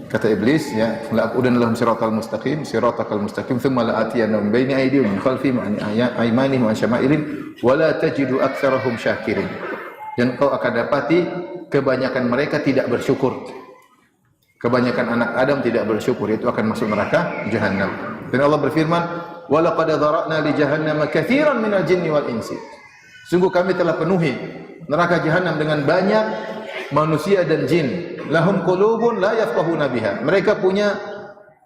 S1: kata iblis, ya, la aqudanna lahum siratal mustaqim thumma la atiyannahum baini aydihim min khalfihim an aymanihim wa an syama'ilihim wa la tajidu aktsarahum syakirin. Dan kau akan dapati kebanyakan mereka tidak bersyukur. Kebanyakan anak Adam tidak bersyukur, itu akan masuk neraka jahanam. Dan Allah berfirman, wa laqad dhara'na li jahannama katsiran minal jinni wal insi. Sungguh kami telah penuhi neraka jahanam dengan banyak manusia dan jin. Lahum qulubun la yafqahuna biha. Mereka punya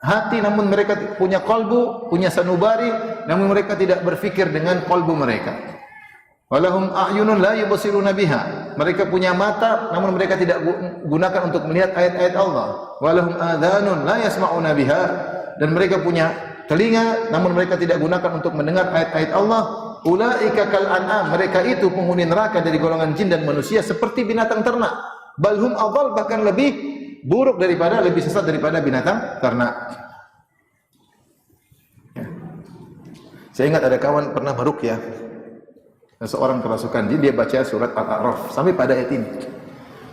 S1: hati namun mereka punya qalbu, punya sanubari namun mereka tidak berfikir dengan qalbu mereka. Walahum a'yunun la yubsiruna biha. Mereka punya mata namun mereka tidak gunakan untuk melihat ayat-ayat Allah. Walahum adhanun la yasma'una biha. Dan mereka punya telinga namun mereka tidak gunakan untuk mendengar ayat-ayat Allah. Ulaika kal an'am. Mereka itu penghuni neraka dari golongan jin dan manusia seperti binatang ternak. Balhum adhal, bahkan lebih buruk daripada, lebih sesat daripada binatang ternak. Ya. Saya ingat ada kawan pernah meruqyah seorang kerasukan jin, dia baca surat Al-A'raf sampai pada ayat ini.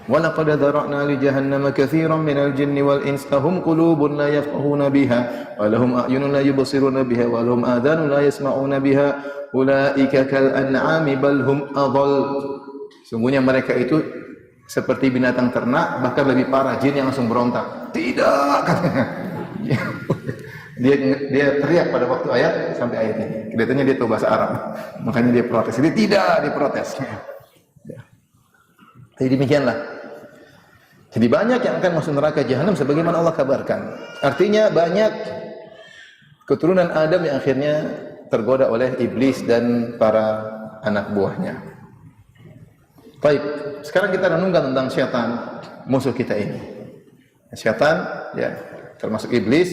S1: Wa laqad dhara'na li jahannama katsiran minal jinni wal insi lahum qulubun la yafqahuna biha wa lahum a'yunun la yubsiruna biha wa lahum adhanun la yasma'una biha ulaika kal an'ami bal hum adhal. Sungguhnya mereka itu seperti binatang ternak, bahkan lebih parah. Jin yang langsung berontak. Tidak, katanya. Dia teriak pada waktu ayat sampai ayat ini. Kelihatannya dia tahu bahasa Arab, makanya dia protes. Dia tidak, dia protes. Jadi demikianlah. Jadi banyak yang akan masuk neraka jahanam sebagaimana Allah kabarkan. Artinya banyak keturunan Adam yang akhirnya tergoda oleh iblis dan para anak buahnya. Baik, sekarang kita renungkan tentang syaitan, musuh kita ini. Syaitan, ya, termasuk iblis.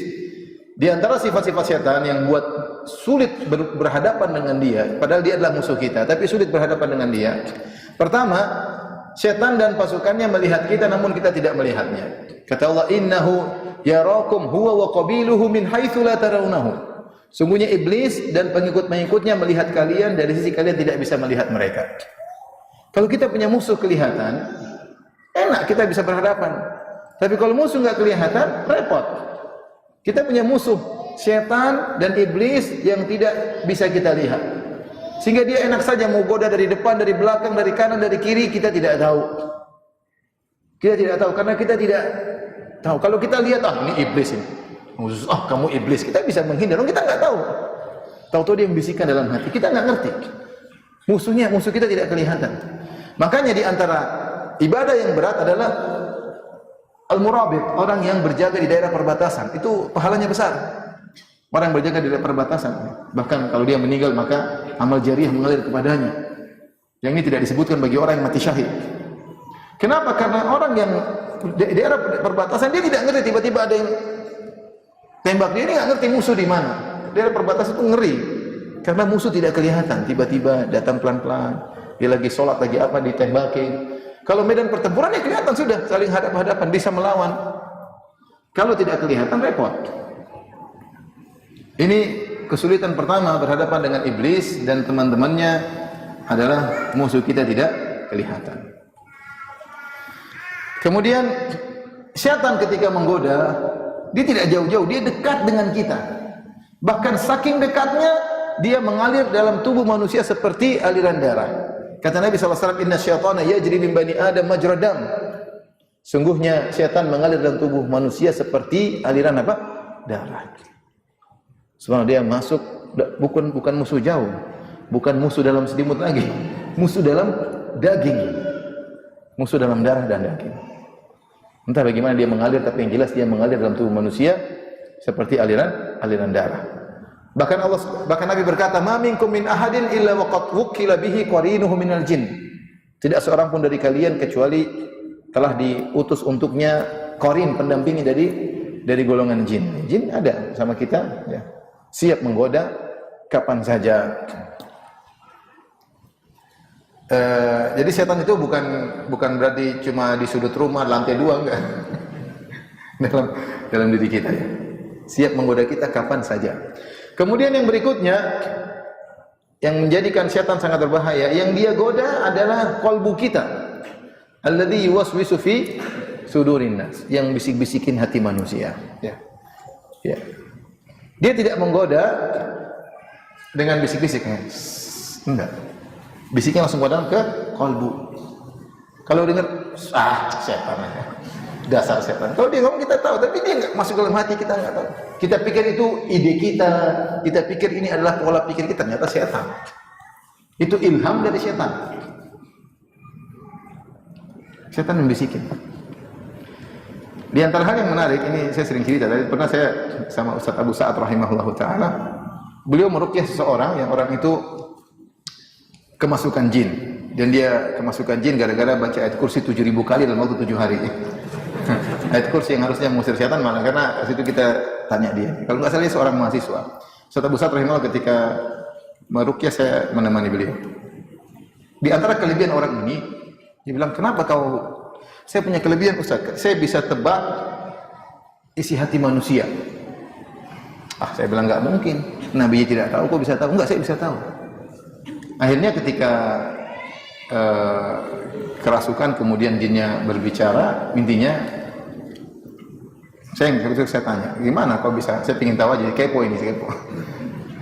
S1: Di antara sifat-sifat syaitan yang buat sulit berhadapan dengan dia, padahal dia adalah musuh kita, tapi sulit berhadapan dengan dia. Pertama, syaitan dan pasukannya melihat kita namun kita tidak melihatnya. Kata Allah, innahu yarakum huwa wa qabiluhu min haitsu la tarawnahu. Sungguhnya iblis dan pengikut-pengikutnya melihat kalian dari sisi kalian tidak bisa melihat mereka. Kalau kita punya musuh kelihatan, enak kita bisa berhadapan. Tapi kalau musuh enggak kelihatan, repot. Kita punya musuh syaitan dan iblis yang tidak bisa kita lihat. Sehingga dia enak saja mau goda dari depan, dari belakang, dari kanan, dari kiri, kita tidak tahu. Kita tidak tahu karena kita tidak tahu. Kalau kita lihat, ini iblis ini. Kamu iblis. Kita bisa menghindar, kita enggak tahu. Tahu-tahu dia membisikkan dalam hati. Kita enggak ngerti. Musuh kita tidak kelihatan. Makanya di antara ibadah yang berat adalah al-murabit, orang yang berjaga di daerah perbatasan. Itu pahalanya besar. Orang yang berjaga di daerah perbatasan. Bahkan kalau dia meninggal maka amal jariah mengalir kepadanya. Yang ini tidak disebutkan bagi orang yang mati syahid. Kenapa? Karena orang yang di daerah perbatasan dia tidak ngerti, tiba-tiba ada yang tembak dia, nggak ngerti musuh di mana. Daerah perbatasan itu ngeri. Karena musuh tidak kelihatan, tiba-tiba datang pelan-pelan. Dia lagi sholat, lagi apa, ditembakin. Kalau medan pertempuran ya kelihatan sudah, saling hadap-hadapan, bisa melawan. Kalau tidak kelihatan, repot. Ini kesulitan pertama berhadapan dengan iblis dan teman-temannya adalah musuh kita tidak kelihatan. Kemudian syaitan ketika menggoda, dia tidak jauh-jauh, dia dekat dengan kita. Bahkan saking dekatnya, dia mengalir dalam tubuh manusia seperti aliran darah. Kata Nabi SAW, "Inna syaitana yajri min bani Adam majra dam." Sungguhnya syaitan mengalir dalam tubuh manusia seperti aliran apa? Darah. Sebenarnya dia masuk, bukan musuh jauh, bukan musuh dalam selimut lagi, musuh dalam daging, musuh dalam darah dan daging. Entah bagaimana dia mengalir, tapi yang jelas dia mengalir dalam tubuh manusia seperti aliran darah. Bahkan Nabi berkata, "Ma minkum min ahadin illa waqad wukila bihi qarinuhu minal jin." Tidak seorang pun dari kalian kecuali telah diutus untuknya qarin, pendampingi dari golongan jin. Jin ada sama kita, ya. Siap menggoda kapan saja. Jadi setan itu bukan berarti cuma di sudut rumah, lantai 2, enggak. dalam diri kita, ya. Siap menggoda kita kapan saja. Kemudian yang berikutnya yang menjadikan setan sangat berbahaya, yang dia goda adalah qalbu kita. Alladzi yuwaswisu fi sudurin nas, yang bisik-bisikin hati manusia, ya. Ya. Dia tidak menggoda dengan bisik-bisiknya. Enggak. Bisiknya langsung ke qalbu. Kalau dengar setan, dasar setan. Kalau dia ngomong kita tahu, tapi dia enggak masuk dalam hati, kita enggak tahu. Kita pikir itu ide kita pikir ini adalah pola pikir kita, ternyata setan. Itu ilham dari setan. Setan membisikin. Di antara hal yang menarik, ini saya sering cerita, tadi pernah saya sama Ustaz Abu Sa'ad rahimahullahu taala, beliau meruqyah seseorang yang orang itu kemasukan jin, dan dia kemasukan jin gara-gara baca ayat kursi 7.000 kali dalam waktu 7 hari. Ayat kursi yang harusnya mengusir setan, malah karena situ kita tanya dia. Kalau nggak salah dia seorang mahasiswa. Ustaz Abu Sa'ad rahimahullah ketika meruqyah saya menemani beliau. Di antara kelebihan orang ini, dia bilang, "Kenapa kau?" "Saya punya kelebihan Ustaz, saya bisa tebak isi hati manusia." Saya bilang, "Nggak mungkin, Nabi tidak tahu, kok bisa tahu?" "Enggak, saya bisa tahu." Akhirnya ketika kerasukan, kemudian jinnya berbicara, intinya saya tanya, "Gimana kau bisa?" Saya ingin tahu aja, kepo ini, kepo.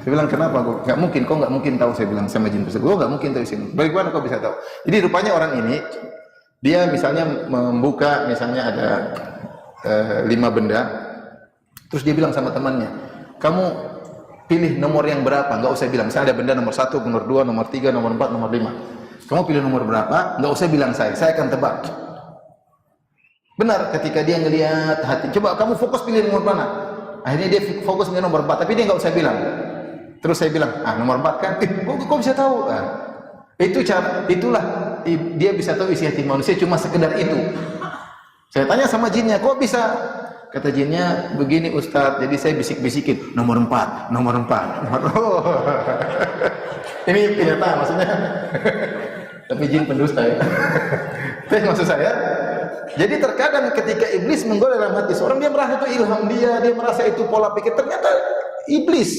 S1: Saya bilang, "Kenapa kok?" "Nggak mungkin, kau nggak mungkin tahu." Saya bilang sama jin tersebut, "Oh, nggak mungkin tahu sini." "Bagaimana kau bisa tahu?" Jadi rupanya orang ini, dia misalnya membuka, misalnya ada 5 benda, terus dia bilang sama temannya, "Kamu pilih nomor yang berapa?" Nggak usah bilang, misalnya ada benda nomor 1, nomor 2, nomor 3, nomor 4, nomor 5. "Kamu pilih nomor berapa?" Nggak usah bilang saya akan tebak. Benar, ketika dia ngelihat hati, "Coba kamu fokus pilih nomor mana?" Akhirnya dia fokus dengan nomor 4, tapi dia nggak usah bilang. Terus saya bilang, "Nomor 4 kan?" Kok bisa tahu?" Itulah dia bisa tahu isi hati manusia cuma sekedar itu. Saya tanya sama jinnya, "Kok bisa?" Kata jinnya, "Begini Ustaz, jadi saya bisik-bisikin, nomor 4, nomor 4. Ini kenyataan maksudnya. Tapi jin pendusta, ya. Tapi maksud saya, jadi terkadang ketika iblis menggoda dalam hati seorang, dia merasa itu ilham dia merasa itu pola pikir, ternyata iblis,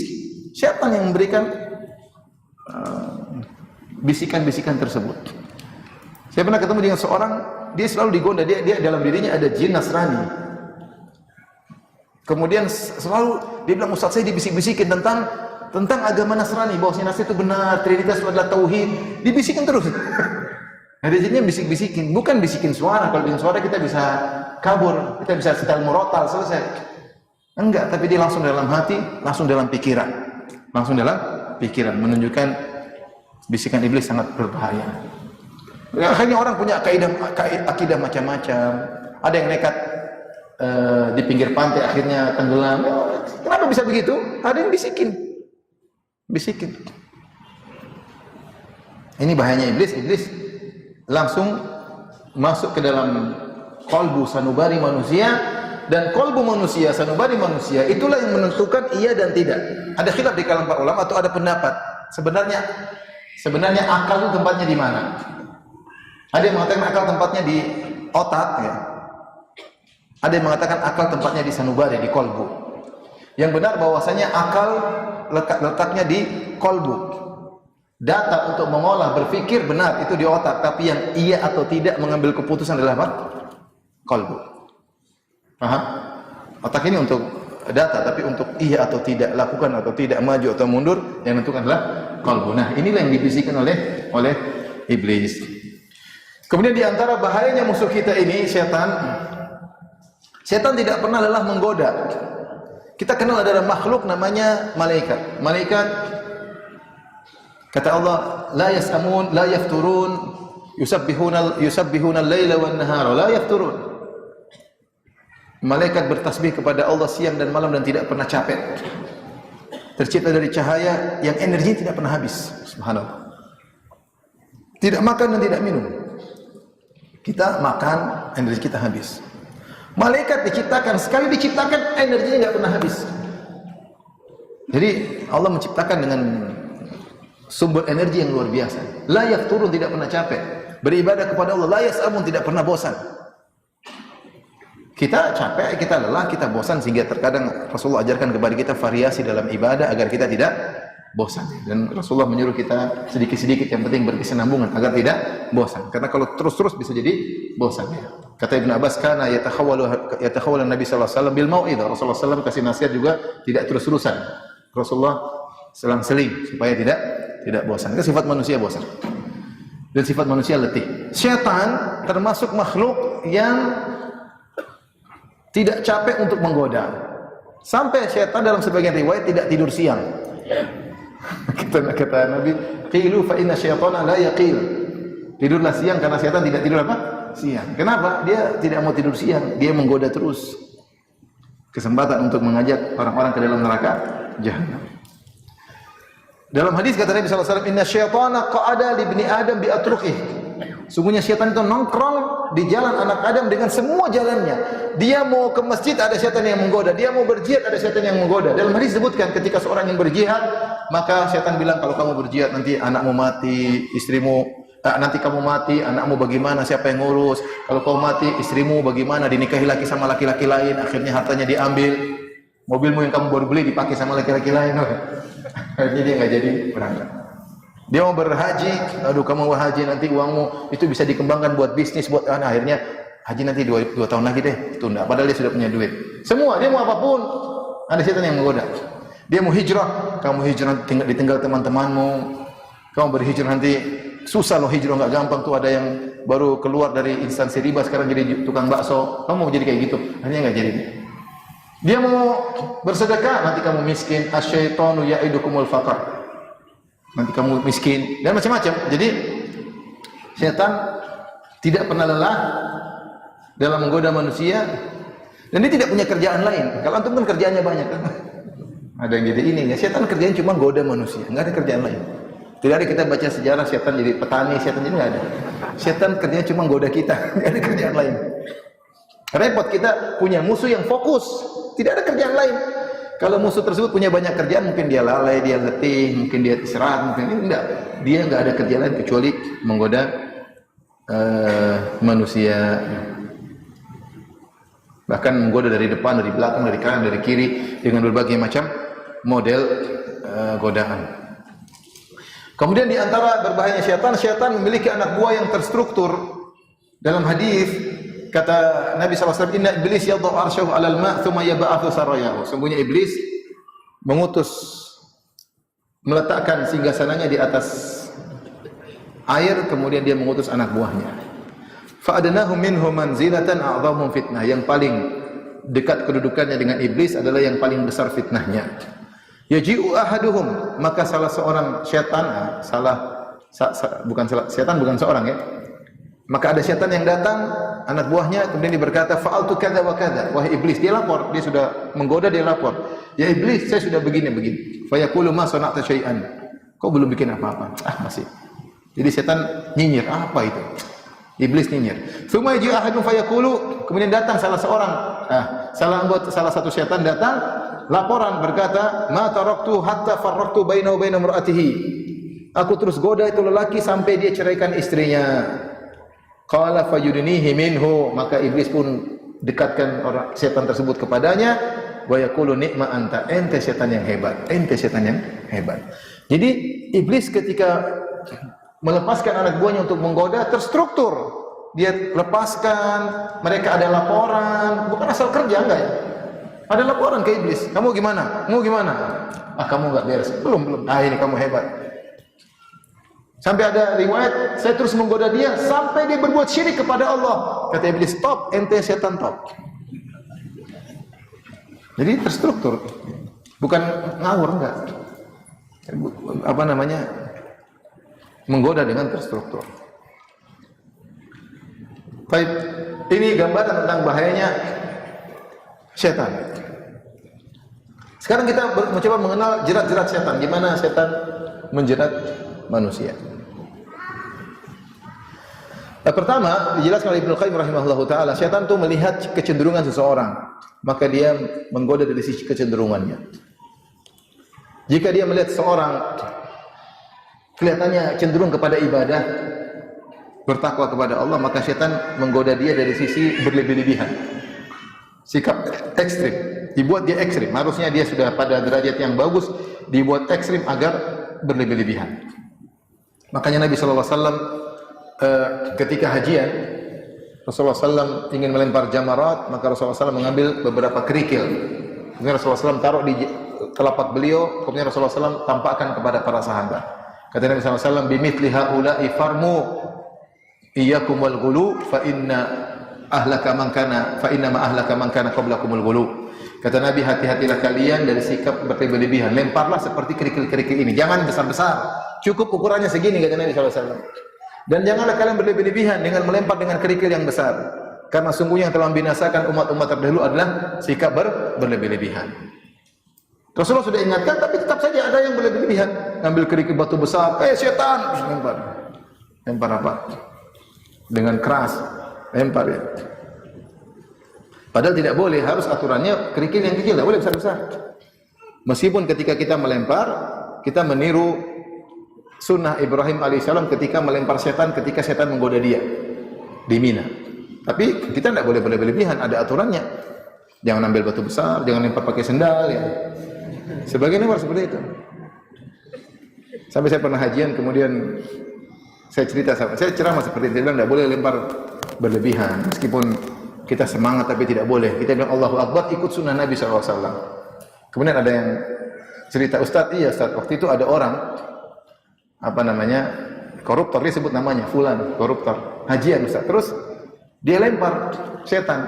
S1: syaitan yang memberikan bisikan-bisikan tersebut. Saya pernah ketemu dengan seorang, dia selalu digoda, dia dalam dirinya ada jin Nasrani. Kemudian selalu dia bilang, "Ustaz, saya dibisik-bisikin tentang agama Nasrani, bahwasanya Nasrani itu benar, Trinitas itu adalah tauhid." Dibisikin terus. Ada jinnya bisik-bisikin, bukan bisikin suara. Kalau bikin suara kita bisa kabur, kita bisa setel murotal, selesai. Enggak, tapi dia langsung dalam hati, langsung dalam pikiran. Langsung dalam pikiran, menunjukkan bisikan iblis sangat berbahaya. Akhirnya orang punya akidah macam-macam. Ada yang nekat di pinggir pantai akhirnya tenggelam. Kenapa bisa begitu? Ada yang bisikin. Ini bahayanya iblis. Iblis langsung masuk ke dalam qalbu sanubari manusia, dan qalbu manusia, sanubari manusia, itulah yang menentukan iya dan tidak. Ada khilaf di kalangan para ulama atau ada pendapat. Sebenarnya akal itu tempatnya di mana? Ada yang mengatakan akal tempatnya di otak, ya. Ada yang mengatakan akal tempatnya di sanubari, di kolbu. Yang benar bahwasanya akal letaknya di kolbu. Data untuk mengolah, berpikir benar itu di otak, tapi yang iya atau tidak mengambil keputusan adalah apa? Qalbu. Paham? Otak ini untuk data, tapi untuk iya atau tidak, lakukan atau tidak, maju atau mundur, yang menentukan adalah qalbu. Nah, inilah yang dibisikkan oleh iblis. Kemudian di antara bahayanya musuh kita ini setan tidak pernah lelah menggoda. Kita kenal ada makhluk namanya malaikat. Malaikat, kata Allah, la yasamun, la yafturun, yusabbihuna al-laila wan nahara, la yafturun. Malaikat bertasbih kepada Allah siang dan malam dan tidak pernah capek. Tercipta dari cahaya yang energinya tidak pernah habis. Subhanallah. Tidak makan dan tidak minum. Kita makan, energi kita habis. Malaikat diciptakan, sekali diciptakan energinya tidak pernah habis. Jadi Allah menciptakan dengan sumber energi yang luar biasa. La yafturun, tidak pernah capek. Beribadah kepada Allah, la yasamun, tidak pernah bosan. Kita capek, kita lelah, kita bosan, sehingga terkadang Rasulullah ajarkan kepada kita variasi dalam ibadah agar kita tidak bosan. Dan Rasulullah menyuruh kita sedikit-sedikit, yang penting berkesinambungan agar tidak bosan. Karena kalau terus-terus bisa jadi bosan. Kata Ibnu Abbas, kana yatakhawwalu Nabi sallallahu alaihi wasallam bil mau'izah. Rasulullah sallallahu kasih nasihat juga tidak terus-terusan. Rasulullah selang-seling supaya tidak bosan. Itu sifat manusia bosan. Dan sifat manusia letih. Syaitan termasuk makhluk yang tidak capek untuk menggoda. Sampai syaitan dalam sebagian riwayat tidak tidur siang. Kata Nabi, qilu fa inna syaitana la yaqil. Tidurlah siang karena syaitan tidak tidur apa? Siang. Kenapa? Dia tidak mau tidur siang, dia menggoda terus. Kesempatan untuk mengajak orang-orang ke dalam neraka jahanam. Dalam hadis kata Nabi sallallahu alaihi wasallam, inna syaitana qa'ada li ibni adam bi atruqih. Sungguhnya syaitan itu nongkrong di jalan anak Adam dengan semua jalannya. Dia mau ke masjid, ada syaitan yang menggoda. Dia mau berjihad, ada syaitan yang menggoda. Dalam hadis disebutkan ketika seorang yang berjihad, maka syaitan bilang, kalau kamu berjihad nanti anakmu mati, istrimu, nanti kamu mati, anakmu bagaimana, siapa yang ngurus? Kalau kamu mati, istrimu bagaimana, dinikahi laki sama laki-laki lain, akhirnya hartanya diambil. Mobilmu yang kamu baru beli dipakai sama laki-laki lain. Akhirnya dia nggak jadi berangkat. Dia mau berhaji, aduh kamu mau haji nanti uangmu itu bisa dikembangkan buat bisnis, buat akhirnya haji nanti 2 tahun lagi deh, tunda. Padahal dia sudah punya duit. Semua dia mau apapun, ada setan yang menggoda. Dia mau hijrah, kamu hijrah ditinggal teman-temanmu. Kamu berhijrah nanti susah loh, hijrah nggak gampang tuh, ada yang baru keluar dari instansi riba sekarang jadi tukang bakso. Kamu mau jadi kayak gitu, akhirnya nggak jadi. Dia mau bersedekah, nanti kamu miskin. Asyaitonu ya'idukumul faqr. Nanti kamu miskin dan macam-macam. Jadi setan tidak pernah lelah dalam menggoda manusia, dan dia tidak punya kerjaan lain. Kalau antum kan kerjaannya banyak kan. Ada yang jadi ini, ya setan kerjaan cuma goda manusia, nggak ada kerjaan lain. Tidak ada kita baca sejarah setan jadi petani, setan jadi nggak ada. Setan kerjanya cuma goda kita, nggak ada kerjaan lain. Repot, kita punya musuh yang fokus, tidak ada kerjaan lain. Kalau musuh tersebut punya banyak kerjaan, mungkin dia lalai, dia letih, mungkin dia istirahat, mungkin ini enggak. Dia enggak ada kerjaan lain kecuali menggoda manusia. Bahkan menggoda dari depan, dari belakang, dari kanan, dari kiri dengan berbagai macam model godaan. Kemudian di antara berbahayanya syaitan memiliki anak buah yang terstruktur. Dalam hadis kata Nabi SAW, inna iblis yadau arsyahu alal ma' thumma yaba'athu sarayahu. Sungguhnya iblis meletakkan singgasananya di atas air, kemudian dia mengutus anak buahnya. Fa'adnahu minhu manzilatan a'dhamu fitnah. Yang paling dekat kedudukannya dengan iblis adalah yang paling besar fitnahnya. Yaji'u ahaduhum, maka salah seorang syaitan, syaitan bukan seorang ya. Maka ada syaitan yang datang, anak buahnya, kemudian dia berkata, fa'altu kadza wa kadza. Wahai iblis, dia lapor, dia sudah menggoda, dia lapor. Ya iblis, saya sudah begini. Fa yaqulu ma sana'ta syai'an. Kau belum bikin apa-apa. Masih. Jadi setan nyinyir, apa itu? Iblis nyinyir. Tsumma yaji ahadun fa yaqulu, kemudian datang salah seorang, salah satu setan datang, laporan berkata, ma taraktu hatta farraqtu bainahu wa baina imra'atihi. Aku terus goda itu lelaki sampai dia ceraikan istrinya. Qala fayudnihi minhu, maka iblis pun dekatkan orang setan tersebut kepadanya, wa yaqulu ni'ma anta, ente setan yang hebat, ente setan yang hebat. Jadi iblis ketika melepaskan anak buahnya untuk menggoda, terstruktur. Dia lepaskan, mereka ada laporan, bukan asal kerja, enggak ya? Ada laporan ke iblis, kamu gimana? Kamu gimana? Ah, kamu enggak beres. Belum. Ah, ini kamu hebat. Sampai ada riwayat, saya terus menggoda dia sampai dia berbuat syirik kepada Allah. Kata iblis, stop, ente setan top. Jadi terstruktur, bukan ngawur, enggak. Apa namanya? Menggoda dengan terstruktur. Baik, ini gambaran tentang bahayanya setan. Sekarang kita mencoba mengenal jerat-jerat setan. Gimana setan menjerat manusia? Pertama, dijelaskan oleh Ibnu Qayyim rahimahullahu taala, setan itu melihat kecenderungan seseorang, maka dia menggoda dari sisi kecenderungannya. Jika dia melihat seseorang kelihatannya cenderung kepada ibadah, bertakwa kepada Allah, maka setan menggoda dia dari sisi berlebih-lebihan. Sikap ekstrim, dibuat dia ekstrim. Harusnya dia sudah pada derajat yang bagus, dibuat ekstrim agar berlebih-lebihan. Makanya Nabi sallallahu alaihi wasallam ketika hajian, Rasulullah SAW ingin melempar jamarat, maka Rasulullah SAW mengambil beberapa kerikil. Kemudian Rasulullah SAW taruh di telapak beliau, kemudian Rasulullah SAW tampakkan kepada para sahabat. Kata Nabi SAW, "Bimithli haula'i farmu iyyakum wal ghulu fa inna ma ahlaka man kana qablakumul ghulu." Kata Nabi, hati-hatilah kalian dari sikap berlebih-lebihan. Lemparlah seperti kerikil-kerikil ini, jangan besar-besar. Cukup ukurannya segini, kata Nabi SAW. Dan janganlah kalian berlebih-lebihan dengan melempar dengan kerikil yang besar. Karena sungguhnya yang telah membinasakan umat-umat terdahulu adalah sikap berlebih-lebihan. Rasulullah sudah ingatkan, tapi tetap saja ada yang berlebih-lebihan. Ambil kerikil batu besar, setan, terus lempar. Lempar apa? Dengan keras, lempar ya. Padahal tidak boleh, harus aturannya kerikil yang kecil, tidak boleh besar-besar. Meskipun ketika kita melempar, kita meniru sunnah Ibrahim alaihissalam ketika melempar setan, ketika setan menggoda dia di Mina. Tapi kita tidak boleh berlebihan, ada aturannya. Jangan ambil batu besar, jangan lempar pakai sendal ya. Sebagian orang seperti itu. Sampai saya pernah hajian, kemudian saya cerita, saya ceramah seperti itu, saya bilang tidak boleh lempar berlebihan. Meskipun kita semangat tapi tidak boleh. Kita bilang Allahu Akbar, ikut sunnah Nabi SAW. Kemudian ada yang cerita, Ustaz, iya Ustaz, waktu itu ada orang koruptor, dia sebut namanya fulan, koruptor, hajian Ustaz. Terus dia lempar setan,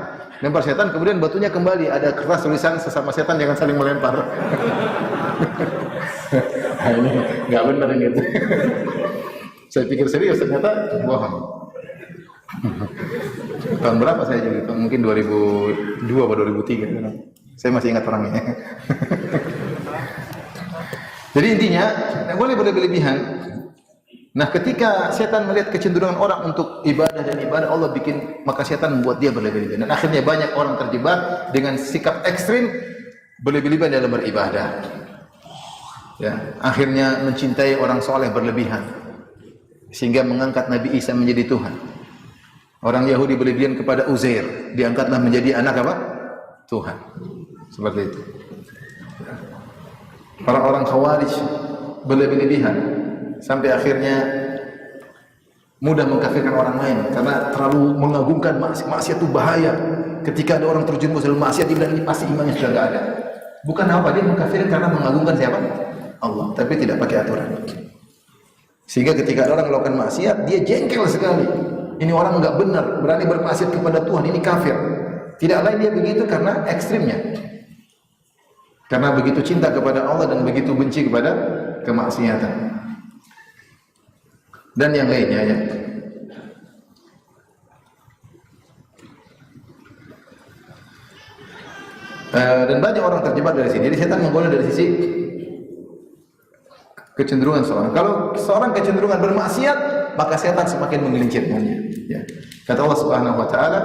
S1: kemudian batunya kembali, ada kertas tulisan sesama setan jangan saling melempar. Nah, ini nggak benar ini. Saya pikir serius, ternyata bohong. Tahun berapa saya jadi? Mungkin 2002 atau 2003. Saya masih ingat orangnya. Jadi intinya, tidak boleh berlebihan. Nah, ketika setan melihat kecenderungan orang untuk ibadah dan ibadah, Allah bikin, maka setan membuat dia berlebihan. Dan akhirnya banyak orang terjebak dengan sikap ekstrim berlebihan dalam beribadah. Ya, akhirnya mencintai orang soleh berlebihan, sehingga mengangkat Nabi Isa menjadi Tuhan. Orang Yahudi berlebihan kepada Uzair, diangkatlah menjadi anak apa? Tuhan. Seperti itu. Orang-orang Khawarij berlebihan sampai akhirnya mudah mengkafirkan orang lain karena terlalu mengagungkan maksiat itu bahaya. Ketika ada orang terjerumus dalam maksiat, dia bilang ini pasti imannya sudah tidak ada. Bukan apa, dia mengkafirkan karena mengagungkan siapa? Allah, tapi tidak pakai aturan. Sehingga ketika ada orang melakukan maksiat, dia jengkel sekali. Ini orang enggak benar, berani bermaksiat kepada Tuhan, ini kafir. Tidak lain dia begitu karena ekstrimnya. Karena begitu cinta kepada Allah dan begitu benci kepada kemaksiatan. Dan yang lainnya ya. Dan banyak orang terjebak dari sini. Jadi setan menggoda dari sisi kecenderungan seorang. Kalau seorang kecenderungan bermaksiat, maka setan semakin menggelincirkannya. Ya. Kata Allah Subhanahu wa taala,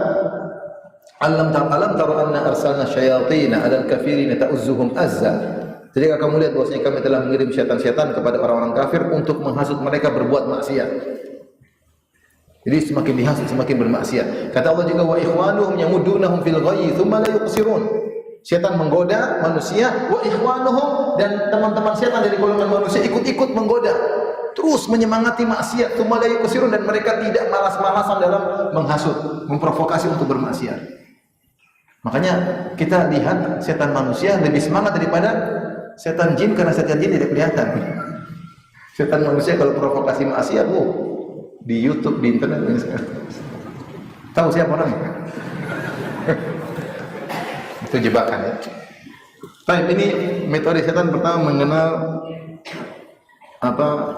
S1: "Alam taru anna arsalna syayatina 'alal kafirina ta'uzzuhum azza." Jadi kamu lihat bahwasanya kami telah mengirim syaitan-syaitan kepada orang-orang kafir untuk menghasut mereka berbuat maksiat. Jadi semakin dihasut semakin bermaksiat. Kata Allah juga, "Wa ikhwanuhum yamuddunahum fil ghayyi tsumma la yuqsirun." Syaitan menggoda manusia, wa ikhwanuhum, dan teman-teman setan dari golongan manusia ikut-ikut menggoda, terus menyemangati maksiat, tumalai kusirun, dan mereka tidak malas-malasan dalam menghasut, memprovokasi untuk bermaksiat. Makanya kita lihat setan manusia lebih semangat daripada setan jin, karena setan jin tidak kelihatan. Setan manusia kalau provokasi maksiat, di YouTube, di internet, tahu siapa orangnya? Itu jebakan ya. Baik, ini metode setan pertama, mengenal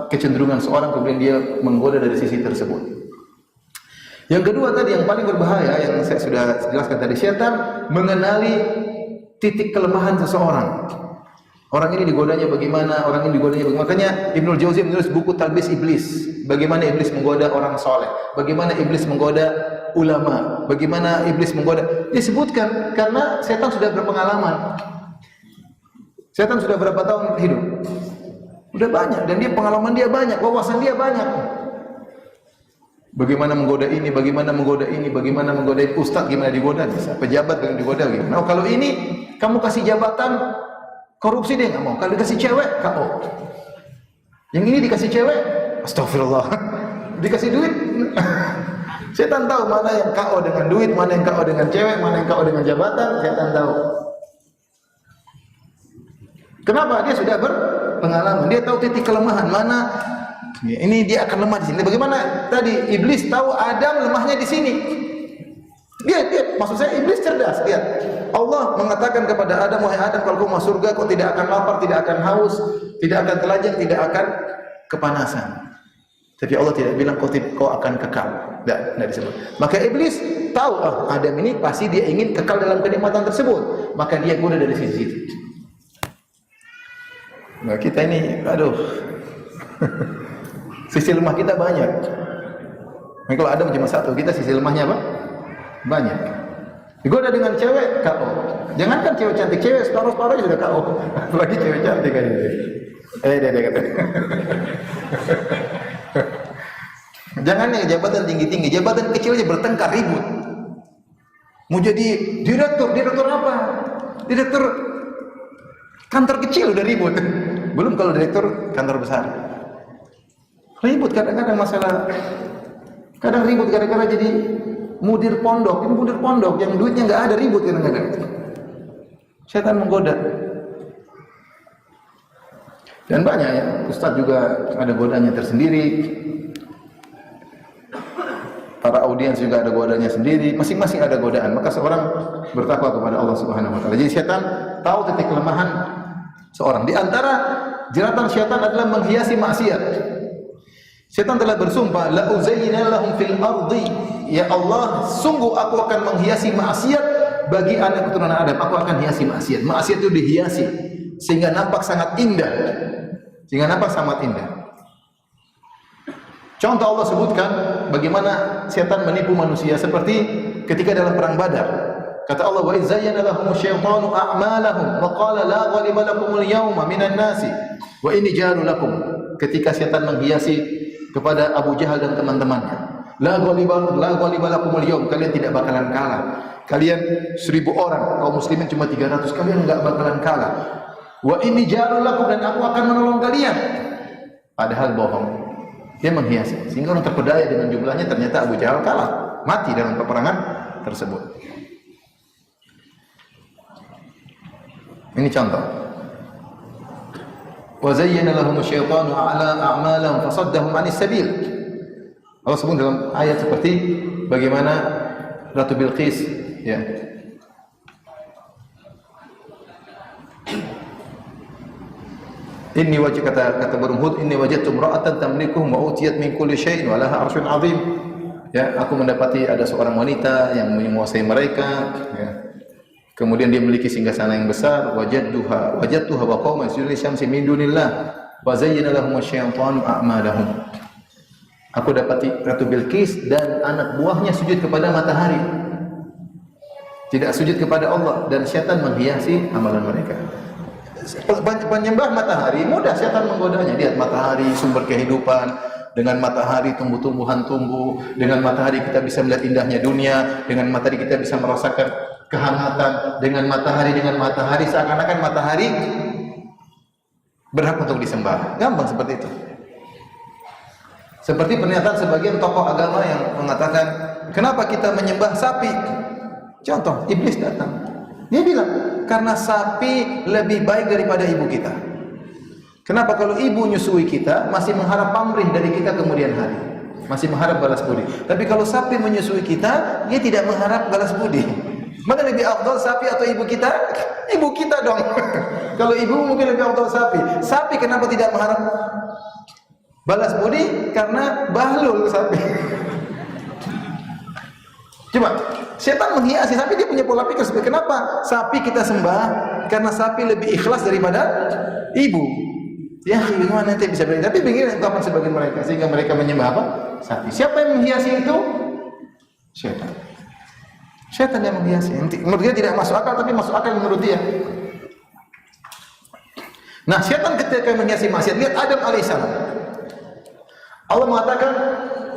S1: kecenderungan seorang, kemudian dia menggoda dari sisi tersebut. Yang kedua tadi yang paling berbahaya yang saya sudah jelaskan tadi, setan mengenali titik kelemahan seseorang. Orang ini digodanya bagaimana, orang ini digodanya bagaimana. Makanya Ibnul Jauzi menulis buku Talbis Iblis. Bagaimana iblis menggoda orang soleh, bagaimana iblis menggoda ulama, bagaimana iblis menggoda. Disebutkan karena setan sudah berpengalaman. Setan sudah berapa tahun hidup? Sudah banyak, dan dia pengalaman dia banyak, wawasan dia banyak. Bagaimana menggoda ini, bagaimana menggoda ini, bagaimana menggoda ustaz, gimana digoda, pejabat bagaimana digoda gitu. Nah, kalau ini kamu kasih jabatan, korupsi dia nggak mau. Kalau dikasih cewek, KO. Yang ini dikasih cewek, astagfirullah. Dikasih duit, setan tahu mana yang KO dengan duit, mana yang KO dengan cewek, mana yang KO dengan jabatan, setan tahu. Kenapa? Dia sudah berpengalaman. Dia tahu titik kelemahan mana. Ini dia akan lemah di sini. Bagaimana tadi iblis tahu Adam lemahnya di sini. Dia maksud saya iblis cerdas. Lihat, Allah mengatakan kepada Adam, wahai Adam, kalau kau masuk surga, kau tidak akan lapar, tidak akan haus, tidak akan telanjang, tidak akan kepanasan. Tapi Allah tidak bilang kau akan kekal. Tidak disebut. Maka iblis tahu, Adam ini pasti dia ingin kekal dalam kenikmatan tersebut. Maka dia goda dari sisi itu. Nah, kita ini, sisi lemah kita banyak. Nah, kalau Adam cuma satu, kita sisi lemahnya apa? Banyak. Digoda dengan cewek, KO. Jangankan cewek cantik, cewek separuh-separuhnya sudah KO. Apalagi cewek cantik kan ini. Dia kata. Jangan yang jabatan tinggi-tinggi, jabatan kecil aja bertengkar, ribut. Mau jadi direktur apa? Direktur kantor kecil udah ribut. Belum kalau direktur kantor besar. Ribut kadang-kadang masalah. Kadang ribut gara-gara jadi mudir pondok. Ini mudir pondok yang duitnya nggak ada, ribut kadang-kadang. Setan menggoda. Dan banyak ya, ustaz juga ada godanya tersendiri. Para audiens juga ada godanya sendiri. Masing-masing ada godaan. Maka seorang bertakwa kepada Allah Subhanahu wa taala. Jadi setan tahu titik kelemahan seorang. Di antara jeratan syaitan adalah menghiasi maksiat. Setan telah bersumpah, la uzayyina lahum fil ardi, ya Allah, sungguh aku akan menghiasi maksiat bagi anak keturunan Adam. Aku akan hiasi maksiat. Maksiat itu dihiasi sehingga nampak sangat indah. Contoh Allah sebutkan bagaimana setan menipu manusia seperti ketika dalam perang Badar. Kata Allah, wa izayyana lahum asyaitanu a'malahum wa qala la ghaliba lakumul yawma minan nasi wa inni jaru lakum. Ketika setan menghiasi kepada Abu Jahal dan teman-temannya, la ghaliba lakumul yawm, kalian tidak bakalan kalah. Kalian 1000 orang, kaum muslimin cuma 300, kalian enggak bakalan kalah. Wa inni jaru lakum, dan aku akan menolong kalian. Padahal bohong. Dia menghiasi sehingga orang terpedaya dengan jumlahnya, ternyata Abu Jahal kalah, mati dalam peperangan tersebut. Ini contoh. Wa zayyana lahum asyaitanu a'malahum fasaddahum 'anis sabil. Allah sebut dalam ayat seperti bagaimana Ratu Bilqis, ya. Inni wajh kata burung Hud, inni wajadtu imra'atan tamlikuhum wa utiyat min kulli syai'in wa laha 'arsyun 'azim. Ya, aku mendapati ada seorang wanita yang menguasai mereka, ya. Kemudian dia memiliki singgasana yang besar. Wajadtuha wa qauman yasjuduna lisyamsi min dunillah wa zayyana lahum asyaitanu a'malahum. Aku dapati Ratu Bilqis dan anak buahnya sujud kepada matahari, tidak sujud kepada Allah, dan syaitan menghiasi amalan mereka. Penyembah matahari mudah syaitan menggodanya. Lihat matahari sumber kehidupan. Dengan matahari tumbuh-tumbuhan tumbuh, dengan matahari kita bisa melihat indahnya dunia, dengan matahari kita bisa merasakan kehangatan, dengan matahari seakan-akan matahari berhak untuk disembah. Gampang seperti itu. Seperti pernyataan sebagian tokoh agama yang mengatakan, kenapa kita menyembah sapi? Contoh, iblis datang. Dia bilang, karena sapi lebih baik daripada ibu kita. Kenapa? Kalau ibu nyusui kita, masih mengharap pamrih dari kita kemudian hari. Masih mengharap balas budi. Tapi kalau sapi menyusui kita, dia tidak mengharap balas budi. Mana lebih afdal, sapi atau ibu kita? Ibu kita dong. Kalau ibu mungkin lebih afdal sapi. Sapi kenapa tidak mengharap balas budi? Karena bahlul sapi. Coba, setan menghiasi sapi, dia punya pola pikir. Kenapa sapi kita sembah? Karena sapi lebih ikhlas daripada ibu. Ya, gimana nanti bisa beri? Tapi begini ungkapan sebagian mereka, sehingga mereka menyembah apa? Sapi. Siapa yang menghiasi itu? Setan. Setan yang menghiasi. Menurut dia tidak masuk akal, tapi masuk akal menurut dia. Nah, setan ketika menghiasi maksiat, lihat Adam alaihissalam. Allah mengatakan,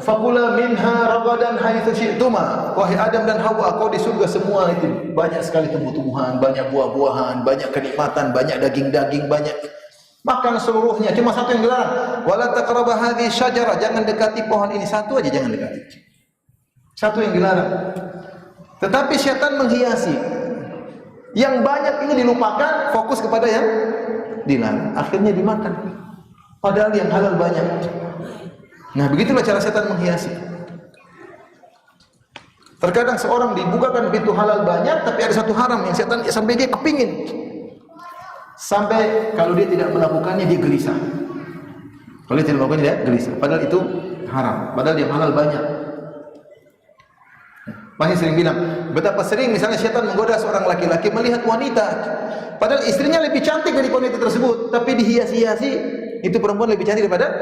S1: "Fakula minha ragadan haitsu syi'tuma." Wahai Adam dan Hawa, kau di surga semua itu banyak sekali tumbuh-tumbuhan, banyak buah-buahan, banyak kenikmatan, banyak daging-daging, banyak. Makan seluruhnya, cuma satu yang dilarang. Wala taqrabu hadhihi syajarah, jangan dekati pohon ini, satu aja jangan dekati. Satu yang dilarang. Tetapi syaitan menghiasi. Yang banyak ini dilupakan, fokus kepada yang dilarang. Akhirnya dimakan. Padahal yang halal banyak. Nah, begitulah cara setan menghiasi. Terkadang seorang dibukakan pintu halal banyak, tapi ada satu haram yang setan sampai dia kepingin. Sampai kalau dia tidak melakukannya dia gelisah. Kalau dia tidak melakukannya dia gelisah. Padahal itu haram. Padahal yang halal banyak. Masih sering bilang, betapa sering misalnya setan menggoda seorang laki-laki melihat wanita. Padahal istrinya lebih cantik dari wanita tersebut, tapi dihiasi-hiasi. Itu perempuan lebih cantik daripada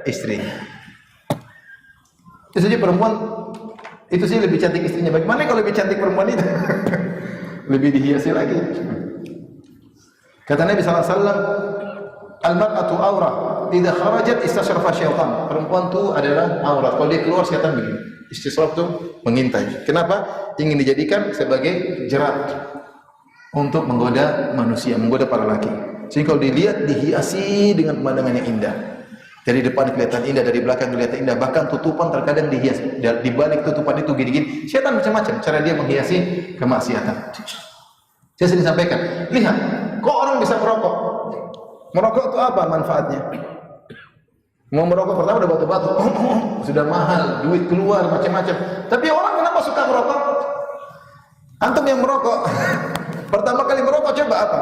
S1: istrinya. Itu saja perempuan, itu sih lebih cantik istrinya. Bagaimana kalau lebih cantik perempuan itu? Lebih dihiasi lagi. Kata Nabi SAW, al-mar'atu aurah, idza kharajat istasyrafa syaitan. Perempuan itu adalah aurat. Kalau dia keluar setan begini. Istisyraf itu mengintai. Kenapa? Ingin dijadikan sebagai jerat untuk menggoda manusia, menggoda para laki. Sehingga kalau dilihat dihiasi dengan pemandangan yang indah. Dari depan kelihatan indah, dari belakang kelihatan indah, bahkan tutupan terkadang dihias. Di balik tutupan itu gini-gini. Setan macam-macam cara dia menghiasi kemaksiatan. Saya sering sampaikan, lihat, kok orang bisa merokok? Merokok itu apa manfaatnya? Mau merokok pertama udah batu-batu, sudah mahal, duit keluar macam-macam. Tapi orang kenapa suka merokok? Antum yang merokok, pertama kali merokok coba apa?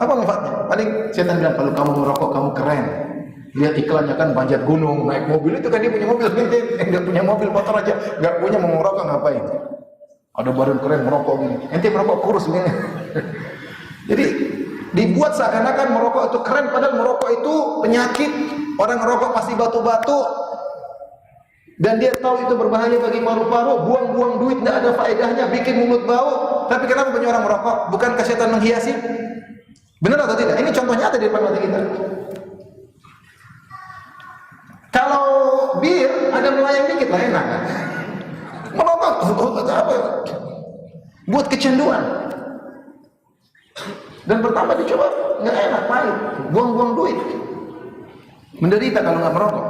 S1: Apa manfaatnya? Paling setan bilang, kalau kamu merokok kamu keren. Lihat iklannya kan panjat gunung, naik mobil itu kan dia punya mobil vintage, nggak punya mobil motor aja, nggak punya mau merokok ngapain? Ada badan keren merokok gini, ente merokok kurus gini. Jadi dibuat seakan-akan merokok itu keren, padahal merokok itu penyakit. Orang merokok pasti batu-batu, dan dia tahu itu berbahaya bagi paru-paru. Buang-buang duit tidak ada faedahnya, bikin mulut bau. Tapi kenapa banyak orang merokok? Bukankah setan menghiasi? Benar atau tidak? Ini contohnya ada di depan mata kita. Kalau bir ada melayang dikit lah enak. Merokok apa? Buat kecanduan. Dan pertama dicoba nggak enak, pahit, buang-buang duit, menderita kalau nggak merokok.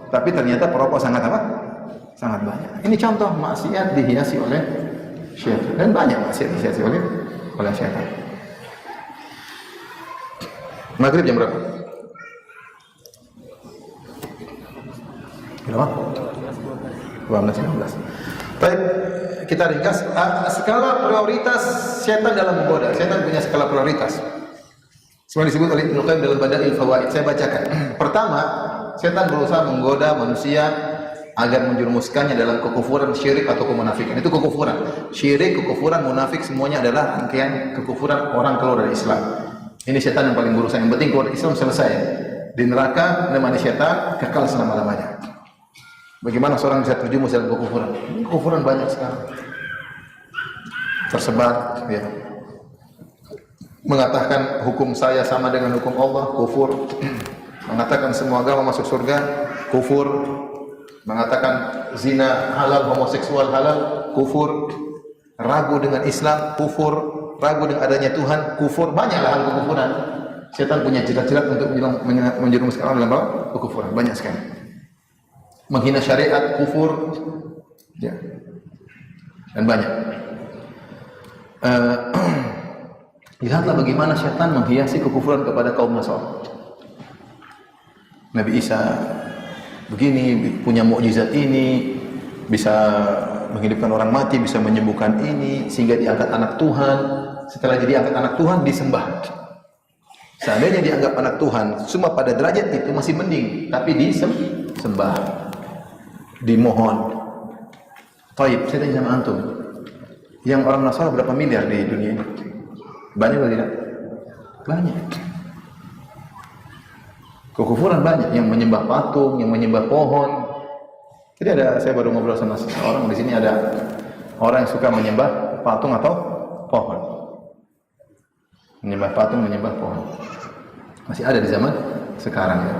S1: Tapi ternyata perokok sangat apa? Sangat banyak. Ini contoh maksiat dihiasi oleh syaitan, dan banyak maksiat dihiasi oleh syaitan. Maghrib jam berapa? Berapa? 12:16. Baik, kita ringkas skala prioritas setan dalam menggoda. Setan punya skala prioritas. Semua disebut oleh Ibnu Qayyim dalam Badail Fawaid. Saya bacakan. Pertama, setan berusaha menggoda manusia agar menjerumuskannya dalam kekufuran, syirik atau kemunafikan. Itu kekufuran. Syirik, kekufuran, munafik semuanya adalah rangkaian kekufuran orang keluar dari Islam. Ini setan yang paling berusaha. Yang penting keluar dari Islam selesai. Di neraka menemani setan kekal selama-lamanya. Bagaimana seorang bisa terjumus dalam kekufuran? Kekufuran banyak sekali. Tersebar, ya. Mengatakan hukum saya sama dengan hukum Allah, kufur. Mengatakan semua agama masuk surga, kufur. Mengatakan zina halal, homoseksual halal, kufur. Ragu dengan Islam, kufur. Ragu dengan adanya Tuhan, kufur. Banyaklah hal kekufuran. setan punya jilat-jilat untuk menjerumuskan orang dalam kekufuran, banyak sekali. Menghina syariat, kufur, ya, dan banyak. Lihatlah bagaimana setan menghiasi kekufuran kepada kaum Nasrani. Nabi Isa begini, punya mukjizat ini, bisa menghidupkan orang mati, bisa menyembuhkan ini, sehingga diangkat anak Tuhan. Setelah jadi angkat anak Tuhan, disembah. Seandainya dianggap anak Tuhan, cuma pada derajat itu masih mending, tapi disembah, dimohon. Taib, saya tanya sama antum, yang orang Nasrani berapa miliar di dunia ini? Banyak atau tidak? Banyak. Kekufuran banyak, yang menyembah patung, yang menyembah pohon. Jadi saya baru ngobrol sama seorang di sini, ada orang yang suka menyembah patung atau pohon. Menyembah patung, menyembah pohon. Masih ada di zaman sekarang ya.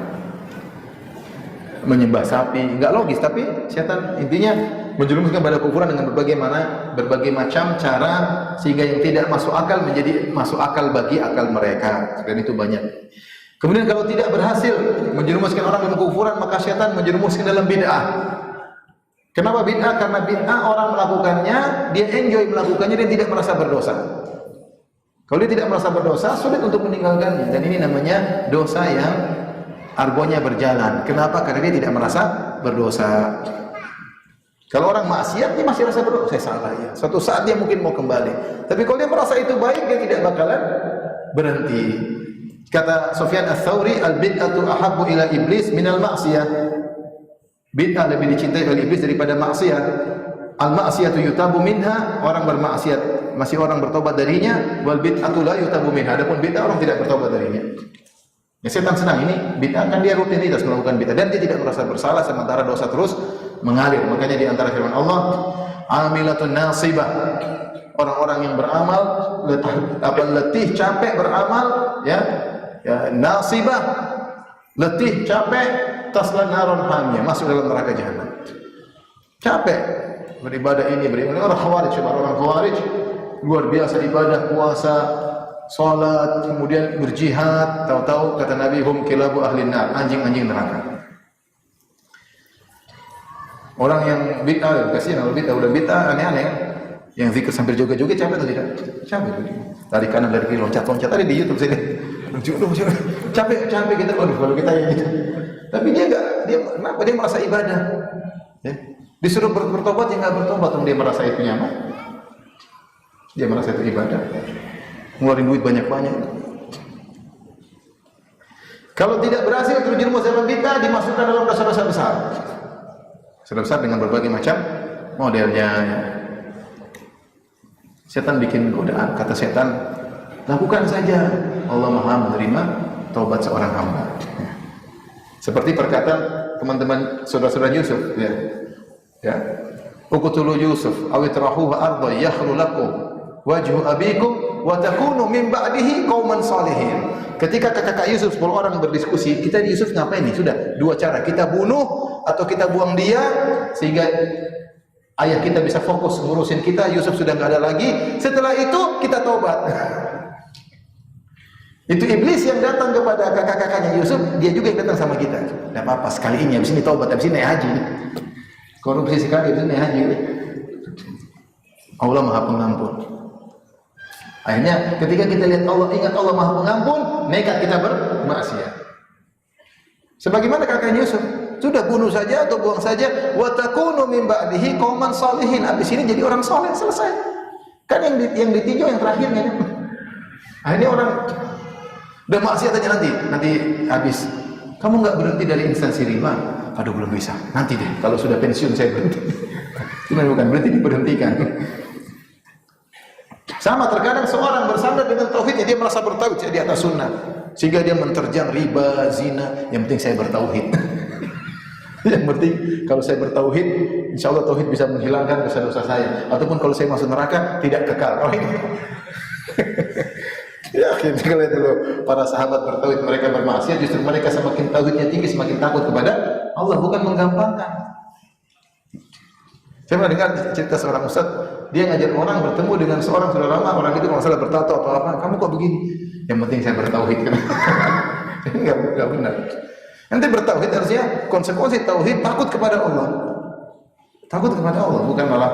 S1: Menyembah sapi, enggak logis, tapi setan intinya menjerumuskan pada kekufuran dengan berbagai macam cara, sehingga yang tidak masuk akal menjadi masuk akal bagi akal mereka. Dan itu banyak. Kemudian kalau tidak berhasil menjerumuskan orang dalam kekufuran, maka setan menjerumuskan dalam bid'ah. Kenapa bid'ah? Karena bid'ah orang melakukannya, dia enjoy melakukannya, dia tidak merasa berdosa. Kalau dia tidak merasa berdosa, sulit untuk meninggalkannya. Dan ini namanya dosa yang argonya berjalan. Kenapa? Karena dia tidak merasa berdosa. Kalau orang maksiat, dia masih rasa berdosa. Saya salah ya. Suatu saat dia mungkin mau kembali. Tapi kalau dia merasa itu baik, dia tidak bakalan berhenti. Kata Sufyan Ats-Tsauri, al-bid'atu ahabbu ila iblis minal ma'siyah. Bid'ah lebih dicintai oleh iblis daripada maksiat. Al-ma'siyatu yutabu minha, orang bermaksiat masih orang bertobat darinya, wal bid'atu la yutabu minha. Adapun bid'ah orang tidak bertobat darinya. Ya, setan senang ini bid'ah, kan dia rutinitas melakukan bid'ah dan dia tidak merasa bersalah, sementara dosa terus mengalir. Makanya di antara firman Allah, amilatun nasibah, orang-orang yang beramal letih capek beramal, ya nasibah, letih capek, tasla naron hamiyah, masuk dalam neraka jahanam. Capek beribadah ini, beribadah. Orang Khawarij, orang Khawarij luar biasa ibadah, puasa, salat, kemudian berjihad. Tahu-tahu kata Nabi, hum kilabu ahlin nar, anjing-anjing neraka. Orang yang bid'ah, kasihan kalau bid'ah, udah bid'ah aneh-aneh kan. Yang zikir sambil joget-joget capek atau tidak? Capek. Tarik kanan dari kiri, loncat-loncat. Ada di YouTube sini. Capek kita. Kalau kita yang gitu. Tapi kenapa dia merasa ibadah? Ya. Disuruh bertobat, ya nggak bertobat, dia merasa itu nyaman. Dia merasa itu ibadah. Ngeluarin duit banyak-banyak. Kalau tidak berhasil terjerumus dalam bid'ah, dimasukkan dalam dosa-dosa besar. Dosa besar dengan berbagai macam modelnya. Setan bikin godaan, kata setan, lakukan saja, Allah Maha menerima taubat seorang hamba. Seperti perkataan teman-teman saudara-saudara Yusuf, ya. Uqtulu Yusuf aw itrahuhu ardha yakhlu lakum wajhu abikum wa takunu min ba'dihi qauman salihin. Ketika kakak Yusuf 10 orang berdiskusi, kita di Yusuf ngapain nih? Sudah dua cara, kita bunuh atau kita buang dia sehingga ayah kita bisa fokus ngurusin kita. Yusuf sudah nggak ada lagi. Setelah itu kita taubat. Itu iblis yang datang kepada kakak-kakaknya Yusuf, dia juga yang datang sama kita. Tidak apa-apa, sekali ini habis ini taubat, habis ini naik haji. Korupsi sekali, habis ini naik haji. Allah Maha Pengampun. Akhirnya ketika kita lihat Allah, ingat Allah Maha Pengampun, nekat kita bermaksiat. Sebagaimana kakaknya Yusuf, sudah bunuh saja atau buang saja, wa takunu min ba'dihi qauman salihin. Habis ini jadi orang saleh, selesai. Kan yang ditinjau yang terakhirnya. Akhirnya orang udah maksiat aja nanti habis. Kamu nggak berhenti dari instansi riba? Aduh, belum bisa. Nanti deh, kalau sudah pensiun saya berhenti. Cuma bukan berhenti, diberhentikan. Sama terkadang seorang bersandar dengan tauhidnya, dia merasa bertauhid di atas sunnah, sehingga dia menerjang riba, zina. Yang penting saya bertauhid. Yang penting kalau saya bertauhid, insya Allah tauhid bisa menghilangkan dosa-dosa saya. Ataupun kalau saya masuk neraka tidak kekal. Oh ini. Ya, kalau itu para sahabat bertauhid, mereka bermaksiat, justru mereka semakin tauhidnya tinggi, semakin takut kepada Allah, bukan menggampangkan. Saya pernah dengar cerita seorang ustaz, dia ngajar orang bertemu dengan seorang sudah lama, orang itu kalau salah bertato atau apa, kamu kok begini? Yang penting saya bertauhid kan. Enggak benar. Nanti bertauhid harusnya konsekuensi tauhid takut kepada Allah. Takut kepada Allah, bukan malah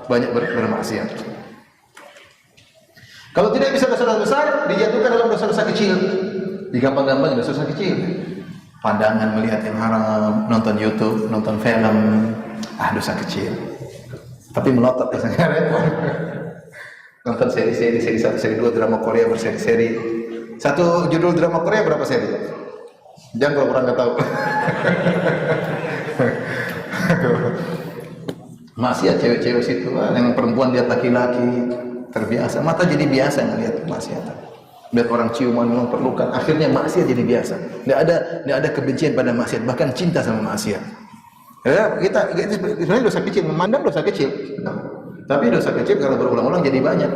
S1: banyak bermaksiat. Kalau tidak bisa dosa-dosa besar, dijatuhkan dalam dosa-dosa kecil. Digampang-gampang dosa-dosa kecil. Pandangan melihat yang haram, nonton YouTube, nonton film, dosa kecil. Tapi melotot biasanya repot. Nonton seri-seri, seri 1, seri 2, drama Korea berseri-seri. Satu judul drama Korea berapa seri? Jangan kalau orang nggak tahu. Maksiat cewek-cewek situ, yang perempuan lihat laki-laki terbiasa, mata jadi biasa ngelihat maksiat. Lihat orang ciuman memang perlukan, akhirnya maksiat jadi biasa. Tidak ada kebencian pada maksiat, bahkan cinta sama maksiat. Ya, kita sebenarnya dosa kecil, memandang dosa kecil. Tapi dosa kecil kalau berulang-ulang jadi banyak.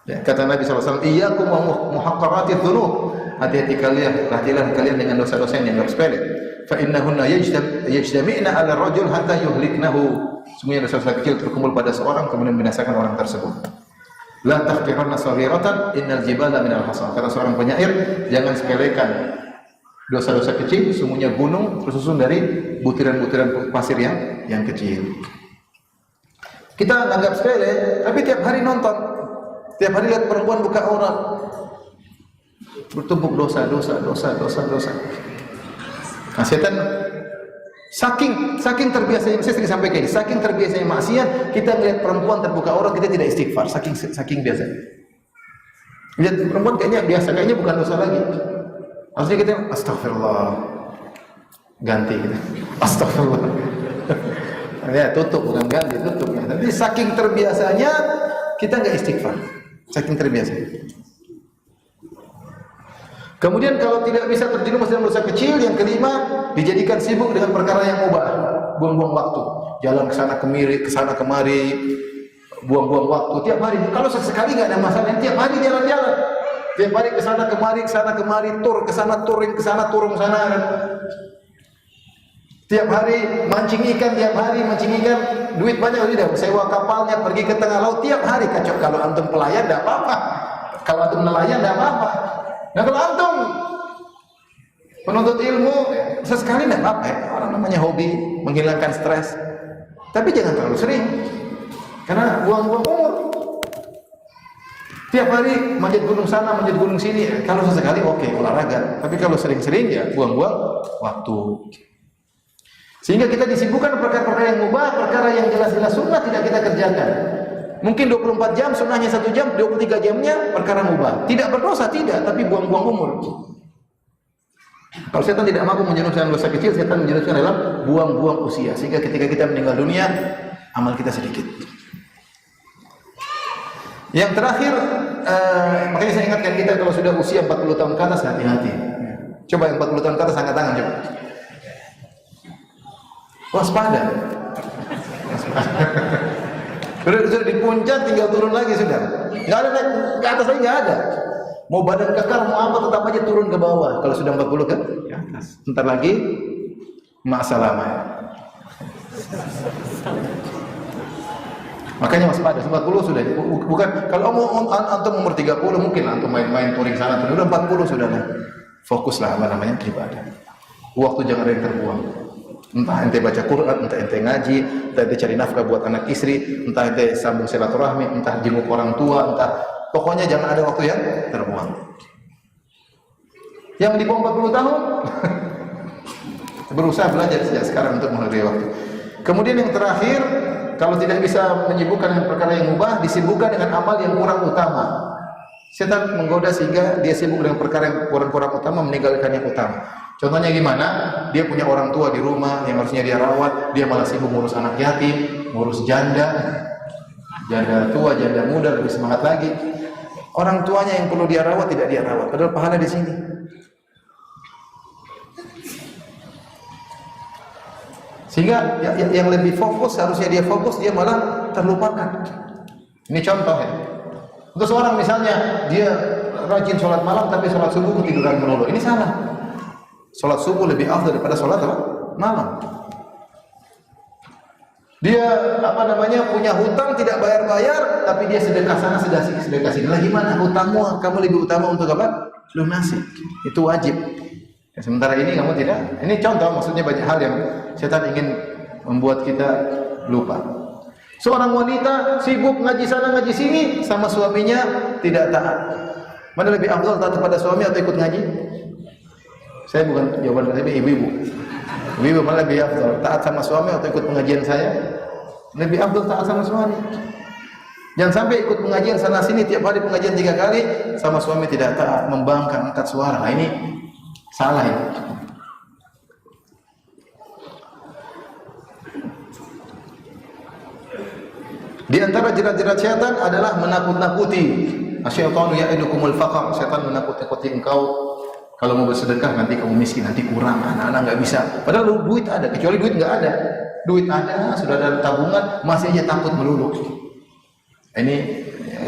S1: Ya, kata Nabi SAW, iyyakum wa muhaqqaratidz dzunub. Hati-hati kalian, hati-hatilah kalian dengan dosa-dosa yang dianggap sepele. Fa innahunna yajtami'na 'ala ar-rajul hatta yuhliknahu. Semuanya dosa-dosa kecil terkumpul pada seorang kemudian membinasakan orang tersebut. La tahqiranna saghiratan innal jibala minal hasa. Kata seorang penyair, jangan sepelekan dosa-dosa kecil, semuanya gunung tersusun dari butiran-butiran pasir yang kecil. Kita anggap sepele, tapi tiap hari nonton, tiap hari lihat perempuan buka aurat, bertumpuk dosa. Nah, setan saking terbiasanya, saya sering sampaikan ini, saking terbiasanya maksiat, kita melihat perempuan terbuka aurat kita tidak istighfar, saking biasa. Lihat perempuan kayaknya biasa, kayaknya bukan dosa lagi. Harusnya kita astagfirullah, ganti gitu. Astagfirullah. Ya, tutup, bukan ganti, tutup. Ya. Tapi saking terbiasanya kita nggak istighfar, saking terbiasa. Kemudian kalau tidak bisa terjerumus dalam dosa kecil, yang kelima dijadikan sibuk dengan perkara yang mubah, buang-buang waktu, jalan ke sana kemari, buang-buang waktu tiap hari. Kalau sesekali nggak ada masalah, tiap hari jalan-jalan, tiap hari ke sana kemari, tur ke sana, touring ke sana, turun sana. Tiap hari mancing ikan, duit banyak udah, sewa kapalnya pergi ke tengah laut tiap hari kacau. Kalau antum pelayan enggak apa-apa. Kalau antum nelayan enggak apa-apa. Nah, kalau antum penuntut ilmu sesekali enggak apa-apa. Orang namanya hobi, menghilangkan stres. Tapi jangan terlalu sering. Karena buang-buang umur. Tiap hari manjat gunung sana, manjat gunung sini. Kalau sesekali oke, olahraga. Tapi kalau sering-sering ya buang-buang waktu. Sehingga kita disibukkan perkara-perkara yang mubah, perkara yang jelas-jelas sunnah tidak kita kerjakan. Mungkin 24 jam, sunnahnya 1 jam, 23 jamnya perkara mubah. Tidak berdosa, tidak, tapi buang-buang umur. Kalau setan tidak mampu menjerumuskan dosa kecil, setan menjerumuskan dalam buang-buang usia. Sehingga ketika kita meninggal dunia, amal kita sedikit. Yang terakhir, makanya saya ingatkan kita kalau sudah usia 40 tahun ke atas, hati-hati. Coba yang 40 tahun ke atas, angkat tangan coba. Waspada. Sudah di puncak, tinggal turun lagi sudah. Nggak ada naik ke atas lagi, nggak ada. Mau badan kekar, mau apa tetap aja turun ke bawah. Kalau sudah 40 ke atas, ntar lagi ma'asalamah. Makanya waspada. 40 sudah. Bukan kalau antum umur 30 mungkin antum main-main touring sana. Udah 40 sudah lah. Fokuslah beribadah. Waktu jangan ada yang terbuang. Entah ente baca Quran, entah ente ngaji, entah ente cari nafkah buat anak istri, entah ente sambung silaturahmi, entah jenguk orang tua, pokoknya jangan ada waktu yang terbuang. Yang di bawah 40 tahun berusaha belajar sejak sekarang untuk menghargai waktu. Kemudian yang terakhir, kalau tidak bisa menyibukkan dengan perkara yang mubah, disibukkan dengan amal yang kurang utama. Setan menggoda sehingga dia sibuk dengan perkara yang kurang utama, meninggalkan yang utama. Contohnya gimana? Dia punya orang tua di rumah yang harusnya dia rawat, dia malah sibuk ngurus anak yatim, ngurus janda tua, janda muda, lebih semangat lagi. Orang tuanya yang perlu dia rawat tidak dia rawat, padahal pahala di sini. Sehingga yang lebih fokus, harusnya dia fokus, dia malah terlupakan. Ini contoh ya. Untuk seorang misalnya dia rajin sholat malam tapi sholat subuh ketiduran melulu, ini salah. Sholat subuh lebih afdal daripada sholat malam. Dia punya hutang tidak bayar-bayar, tapi dia sedekah sana sedekah sini. Lah gimana? Hutangmu kamu lebih utama untuk apa? Lunasi. Itu wajib. Ya, sementara ini kamu tidak. Ini contoh, maksudnya banyak hal yang setan ingin membuat kita lupa. Seorang wanita sibuk ngaji sana ngaji sini sama suaminya tidak taat. Mana lebih afdal, taat kepada suami atau ikut ngaji? Saya bukan jawaban dari ibu-ibu. Ibu mana lebih afdal, taat sama suami atau ikut pengajian saya? Lebih afdal taat sama suami. Jangan sampai ikut pengajian sana sini, tiap hari pengajian 3 kali, sama suami tidak taat, membangkang, angkat suara. Nah, ini salah ini. Di antara jerat-jerat syaitan adalah menakut-nakuti. Asyaitanu ya'idukumul faqr. Syaitan menakut-nakuti engkau, kalau mau bersedekah nanti kamu miskin, nanti kurang, anak-anak enggak bisa. Padahal duit ada, kecuali duit enggak ada. Duit ada, sudah ada tabungan, masih aja takut melulu. Ini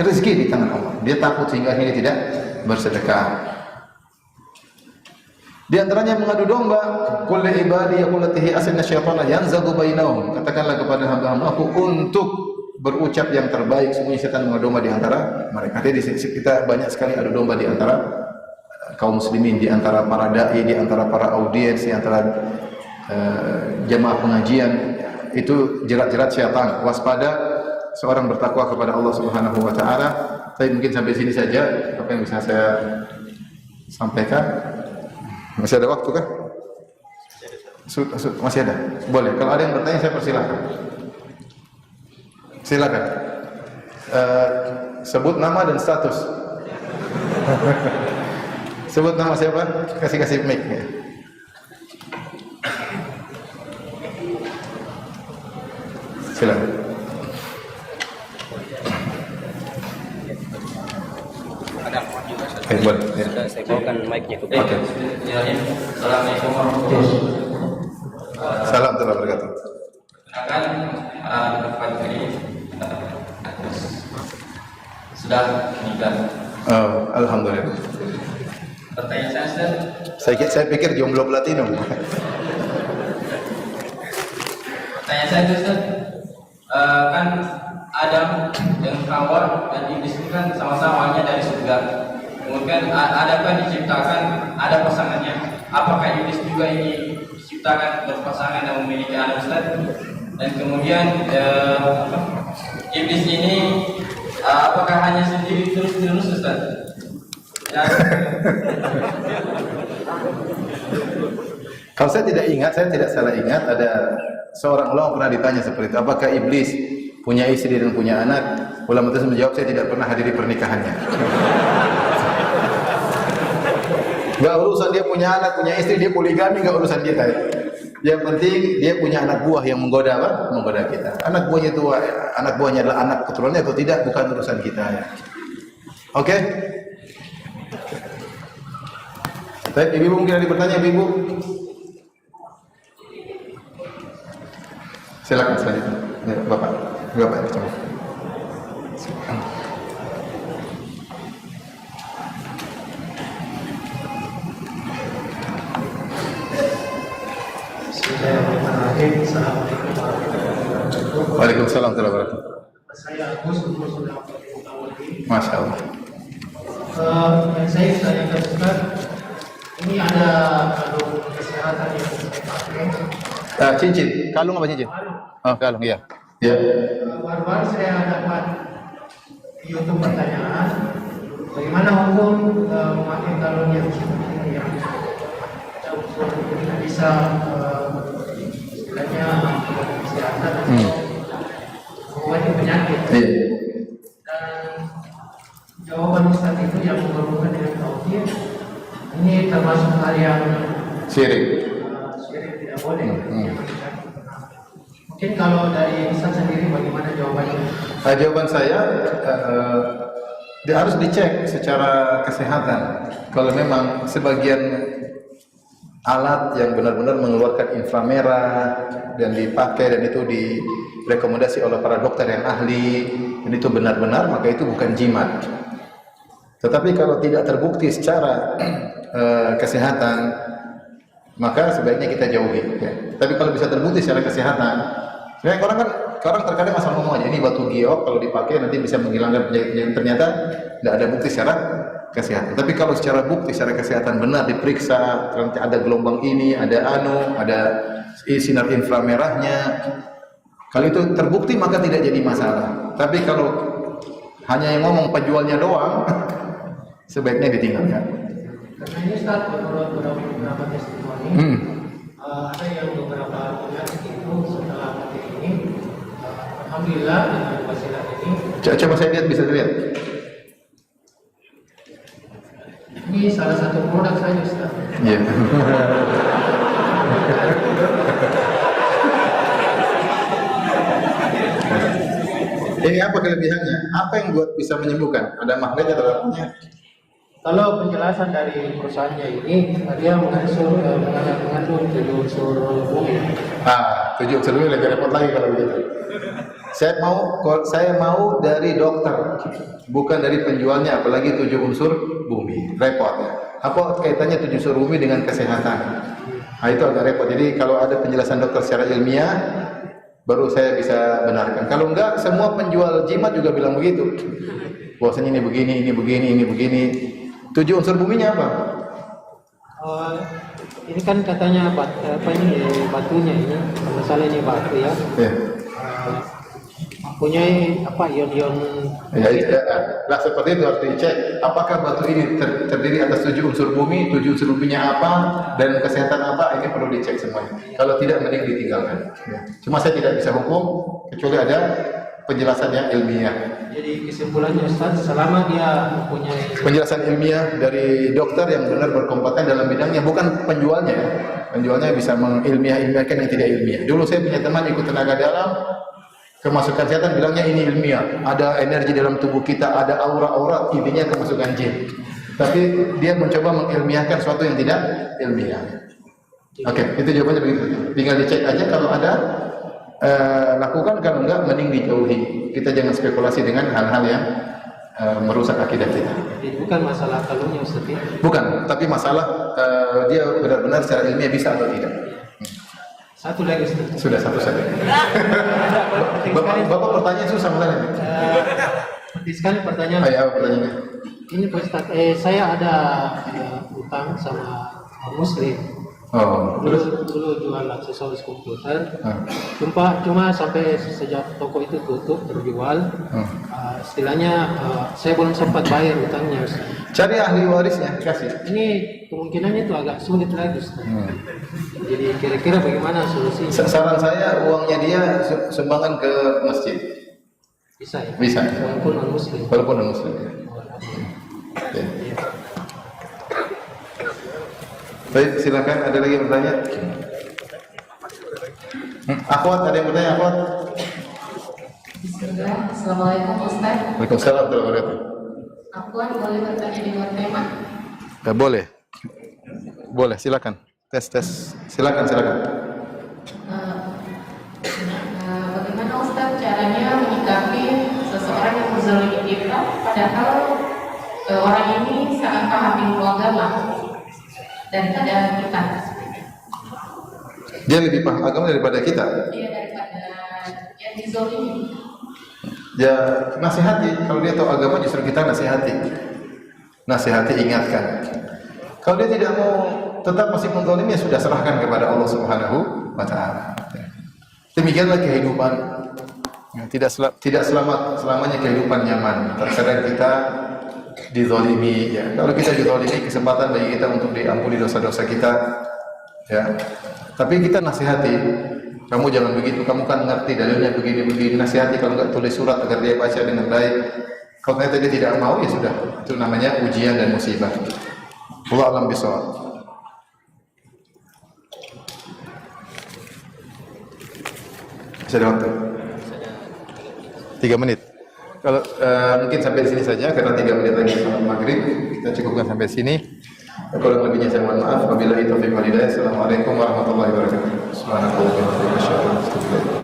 S1: rezeki di tangan Allah. Dia takut sehingga akhirnya tidak bersedekah. Di antaranya mengadu domba, qul li ibadi yaqulatihi asna syaitana yanzagu bainahum. Katakanlah kepada hamba-hambaku untuk berucap yang terbaik, sungguhnya setan mengadu domba di antara mereka. Jadi kita banyak sekali adu domba di antara kaum muslimin, di antara para dai, di antara para audiens, di antara jamaah pengajian. Itu jerat-jerat syaitan. Waspada, seorang bertakwa kepada Allah Subhanahu wa taala. Tapi mungkin sampai sini saja apa yang bisa saya sampaikan. Masih ada waktu kah? Masih ada. Boleh. Kalau ada yang bertanya saya persilakan. Silakan. Sebut nama dan status. Sebut nama siapa? Kasih mic ya. Silakan. Boleh. Ya.
S2: Saya bawakan mic-nya ke
S1: Oke.
S3: Assalamualaikum warahmatullahi wabarakatuh.
S1: Salam warahmatullahi wabarakatuh.
S3: Silakan Pak Tri sudah menikah.
S1: Oh, alhamdulillah.
S3: Pertanyaan saya, Ustaz.
S1: Saya pikir jomblo platinum.
S3: Pertanyaan saya, Ustaz. Kan Adam dan Hawa dan Iblis itu kan sama-sama awalnya dari surga. Kemudian adakah diciptakan ada pasangannya? Apakah Iblis juga ini diciptakan berpasangan dan memiliki anak, Ustaz? Dan kemudian Iblis ini apakah hanya sendiri terus-menerus, Ustaz? Ya.
S1: Kalau saya tidak salah ingat, ada seorang ulama pernah ditanya seperti itu, apakah iblis punya istri dan punya anak? Ulama itu menjawab, saya tidak pernah hadiri pernikahannya. Gak urusan dia punya anak, punya istri, dia poligami, gak urusan dia. Yang penting dia punya anak buah yang menggoda apa? Menggoda kita. Anak buahnya adalah anak keturunannya atau tidak, bukan urusan kita. Ya. Oke? Baik, ibu mungkin ada bertanya, ibu. Silakan selanjutnya. Ya, Bapak coba.
S4: Bismillahirrahmanirrahim. Assalamualaikum warahmatullahi wabarakatuh.
S1: Waalaikumsalam warahmatullahi wabarakatuh.
S4: Saya Agus, umur sudah 40 tahun lebih.
S1: Masya Allah.
S4: Yang saya tanyakan Ustaz, ini ada kalung kesehatan yang saya pakai.
S1: Cincin, kalung apa cincin? Oh, kalung, iya. Ya.
S4: Baru-baru saya dapat di YouTube pertanyaan, bagaimana hukum memakai kalung yang seperti ini yang kita bisa istilahnya kesehatan atau mengobati penyakit.
S1: Iya.
S4: Dan jawaban Ustaz itu yang berhubungan dengan tauhid, ini termasuk hal yang
S1: Syirik.
S4: syirik, tidak boleh. Mungkin kalau dari Ustaz sendiri bagaimana jawabannya?
S1: Jawaban saya dia harus dicek secara kesehatan. Kalau memang sebagian alat yang benar-benar mengeluarkan inframerah dan dipakai dan itu direkomendasi oleh para dokter yang ahli dan itu benar-benar, maka itu bukan jimat. Tetapi kalau tidak terbukti secara kesehatan, maka sebaiknya kita jauhi. Ya. Tapi kalau bisa terbukti secara kesehatan, sebenarnya orang kan orang terkadang asal ngomong aja ini batu giok kalau dipakai nanti bisa menghilangkan penyakit. Ternyata tidak ada bukti secara kesehatan. Tapi kalau secara bukti secara kesehatan benar diperiksa, nanti ada gelombang ini, ada sinar inframerahnya. Kalau itu terbukti maka tidak jadi masalah. Tapi kalau hanya yang ngomong penjualnya doang, sebaiknya ditinggalkan.
S4: Karena ini Ustaz, menurut beberapa testimoni, ada yang beberapa penyakit itu setelah pakai ini, alhamdulillah dengan wasilah ini.
S1: Coba saya lihat, bisa dilihat.
S4: Ini salah satu produk saya Ustaz.
S1: Iya. Ini apa kelebihannya? Apa yang buat bisa menyembuhkan? Ada magnet atau apanya?
S4: Kalau penjelasan dari perusahaannya ini, dia mengandung 7 unsur bumi.
S1: 7 unsur bumi lebih repot lagi kalau begitu. Saya mau dari dokter, bukan dari penjualnya, apalagi 7 unsur bumi. Repot ya. Apa kaitannya 7 unsur bumi dengan kesehatan? Itu agak repot. Jadi kalau ada penjelasan dokter secara ilmiah, baru saya bisa benarkan. Kalau enggak, semua penjual jimat juga bilang begitu. Bahwasanya ini begini, ini begini, ini begini. 7 unsur buminya apa?
S4: Ini kan katanya batunya ini, masalah ini batu ya. Mempunyai ion-ion.
S1: Nah seperti itu harus dicek. Apakah batu ini terdiri atas 7 unsur bumi, 7 unsur buminya apa, dan kesehatan apa? Ini perlu dicek semuanya. Kalau tidak, mending ditinggalkan. Cuma saya tidak bisa hukum kecuali ada penjelasan yang ilmiah.
S4: Jadi kesimpulannya Ustaz, selama dia mempunyai
S1: penjelasan ilmiah dari dokter yang benar berkompeten dalam bidangnya, bukan penjualnya. Penjualnya bisa mengilmiah-ilmiahkan yang tidak ilmiah. Dulu saya punya teman ikut tenaga dalam, kemasukan setan bilangnya ini ilmiah. Ada energi dalam tubuh kita, ada aura-aura, intinya kemasukan jin. Tapi dia mencoba mengilmiahkan sesuatu yang tidak ilmiah. Oke, itu jawabannya begitu. Tinggal dicek aja kalau ada. Lakukan, kalau enggak mending dijauhi. Kita jangan spekulasi dengan hal-hal yang merusak akidah kita.
S4: Jadi bukan masalah kalungnya Ustaz.
S1: Bukan, tapi masalah dia benar-benar secara ilmiah bisa atau tidak.
S4: Satu lagi Ustaz.
S1: Sudah satu saja. Bapak pertanyaan susah mana?
S4: Penting sekali pertanyaan.
S1: Apa pertanyaannya?
S4: Ini Pak Ustaz, saya ada utang sama Muslim. Dulu jual aksesoris komputer. Cuma sampai sejak toko itu tutup terjual, istilahnya saya belum sempat bayar utangnya.
S1: Cari ahli warisnya, kasih.
S4: Ini kemungkinannya itu agak sulit lagi. Jadi kira-kira bagaimana solusinya?
S1: Saran saya, uangnya dia sumbangan ke masjid.
S4: Bisa ya?
S1: Bisa.
S4: Walaupun non muslim.
S1: Walaupun non muslim. Baik, silakan. Ada lagi yang bertanya? Akhwat, ada yang bertanya? Akhwat?
S2: Bismillah. Assalamualaikum Ustaz.
S1: Waalaikumsalam warahmatullahi wabarakatuh.
S2: Akhwat boleh bertanya di luar tema?
S1: Boleh. Boleh, silakan. Tes. Silakan.
S2: Bagaimana Ustaz caranya menyikapi seseorang yang menzalimi kita, padahal orang ini sangat paham ilmu agama daripada kita.
S1: Dia lebih paham agama daripada kita.
S2: Dia daripada yang dizalimi.
S1: Ya, nasihati. Kalau dia tahu agama, justru kita nasihati, ingatkan. Kalau dia tidak mau, tetap masih menzalimi, ya sudah, serahkan kepada Allah Subhanahu wa Ta'ala. Demikianlah kehidupan. Ya, tidak selamanya kehidupan nyaman. Terkadang kita dizalimi, ya. Kalau kita dizalimi, kesempatan bagi kita untuk diampuni dosa-dosa kita, ya. Tapi kita nasihati, kamu jangan begitu, kamu kan ngerti dalilnya begini, nasihati. Kalau enggak, tulis surat agar dia baca dengan baik. Kalau ternyata dia tidak mau, ya sudah, itu namanya ujian dan musibah. Allah alam bisawab. Bisa ada waktu? 3 menit. Kalau mungkin sampai di sini saja, karena 3 menit lagi salat maghrib, kita cukupkan sampai sini. Kalau lebihnya saya mohon maaf. Wabillahi taufiq wal hidayah. Assalamualaikum warahmatullahi wabarakatuh. Subhanallah.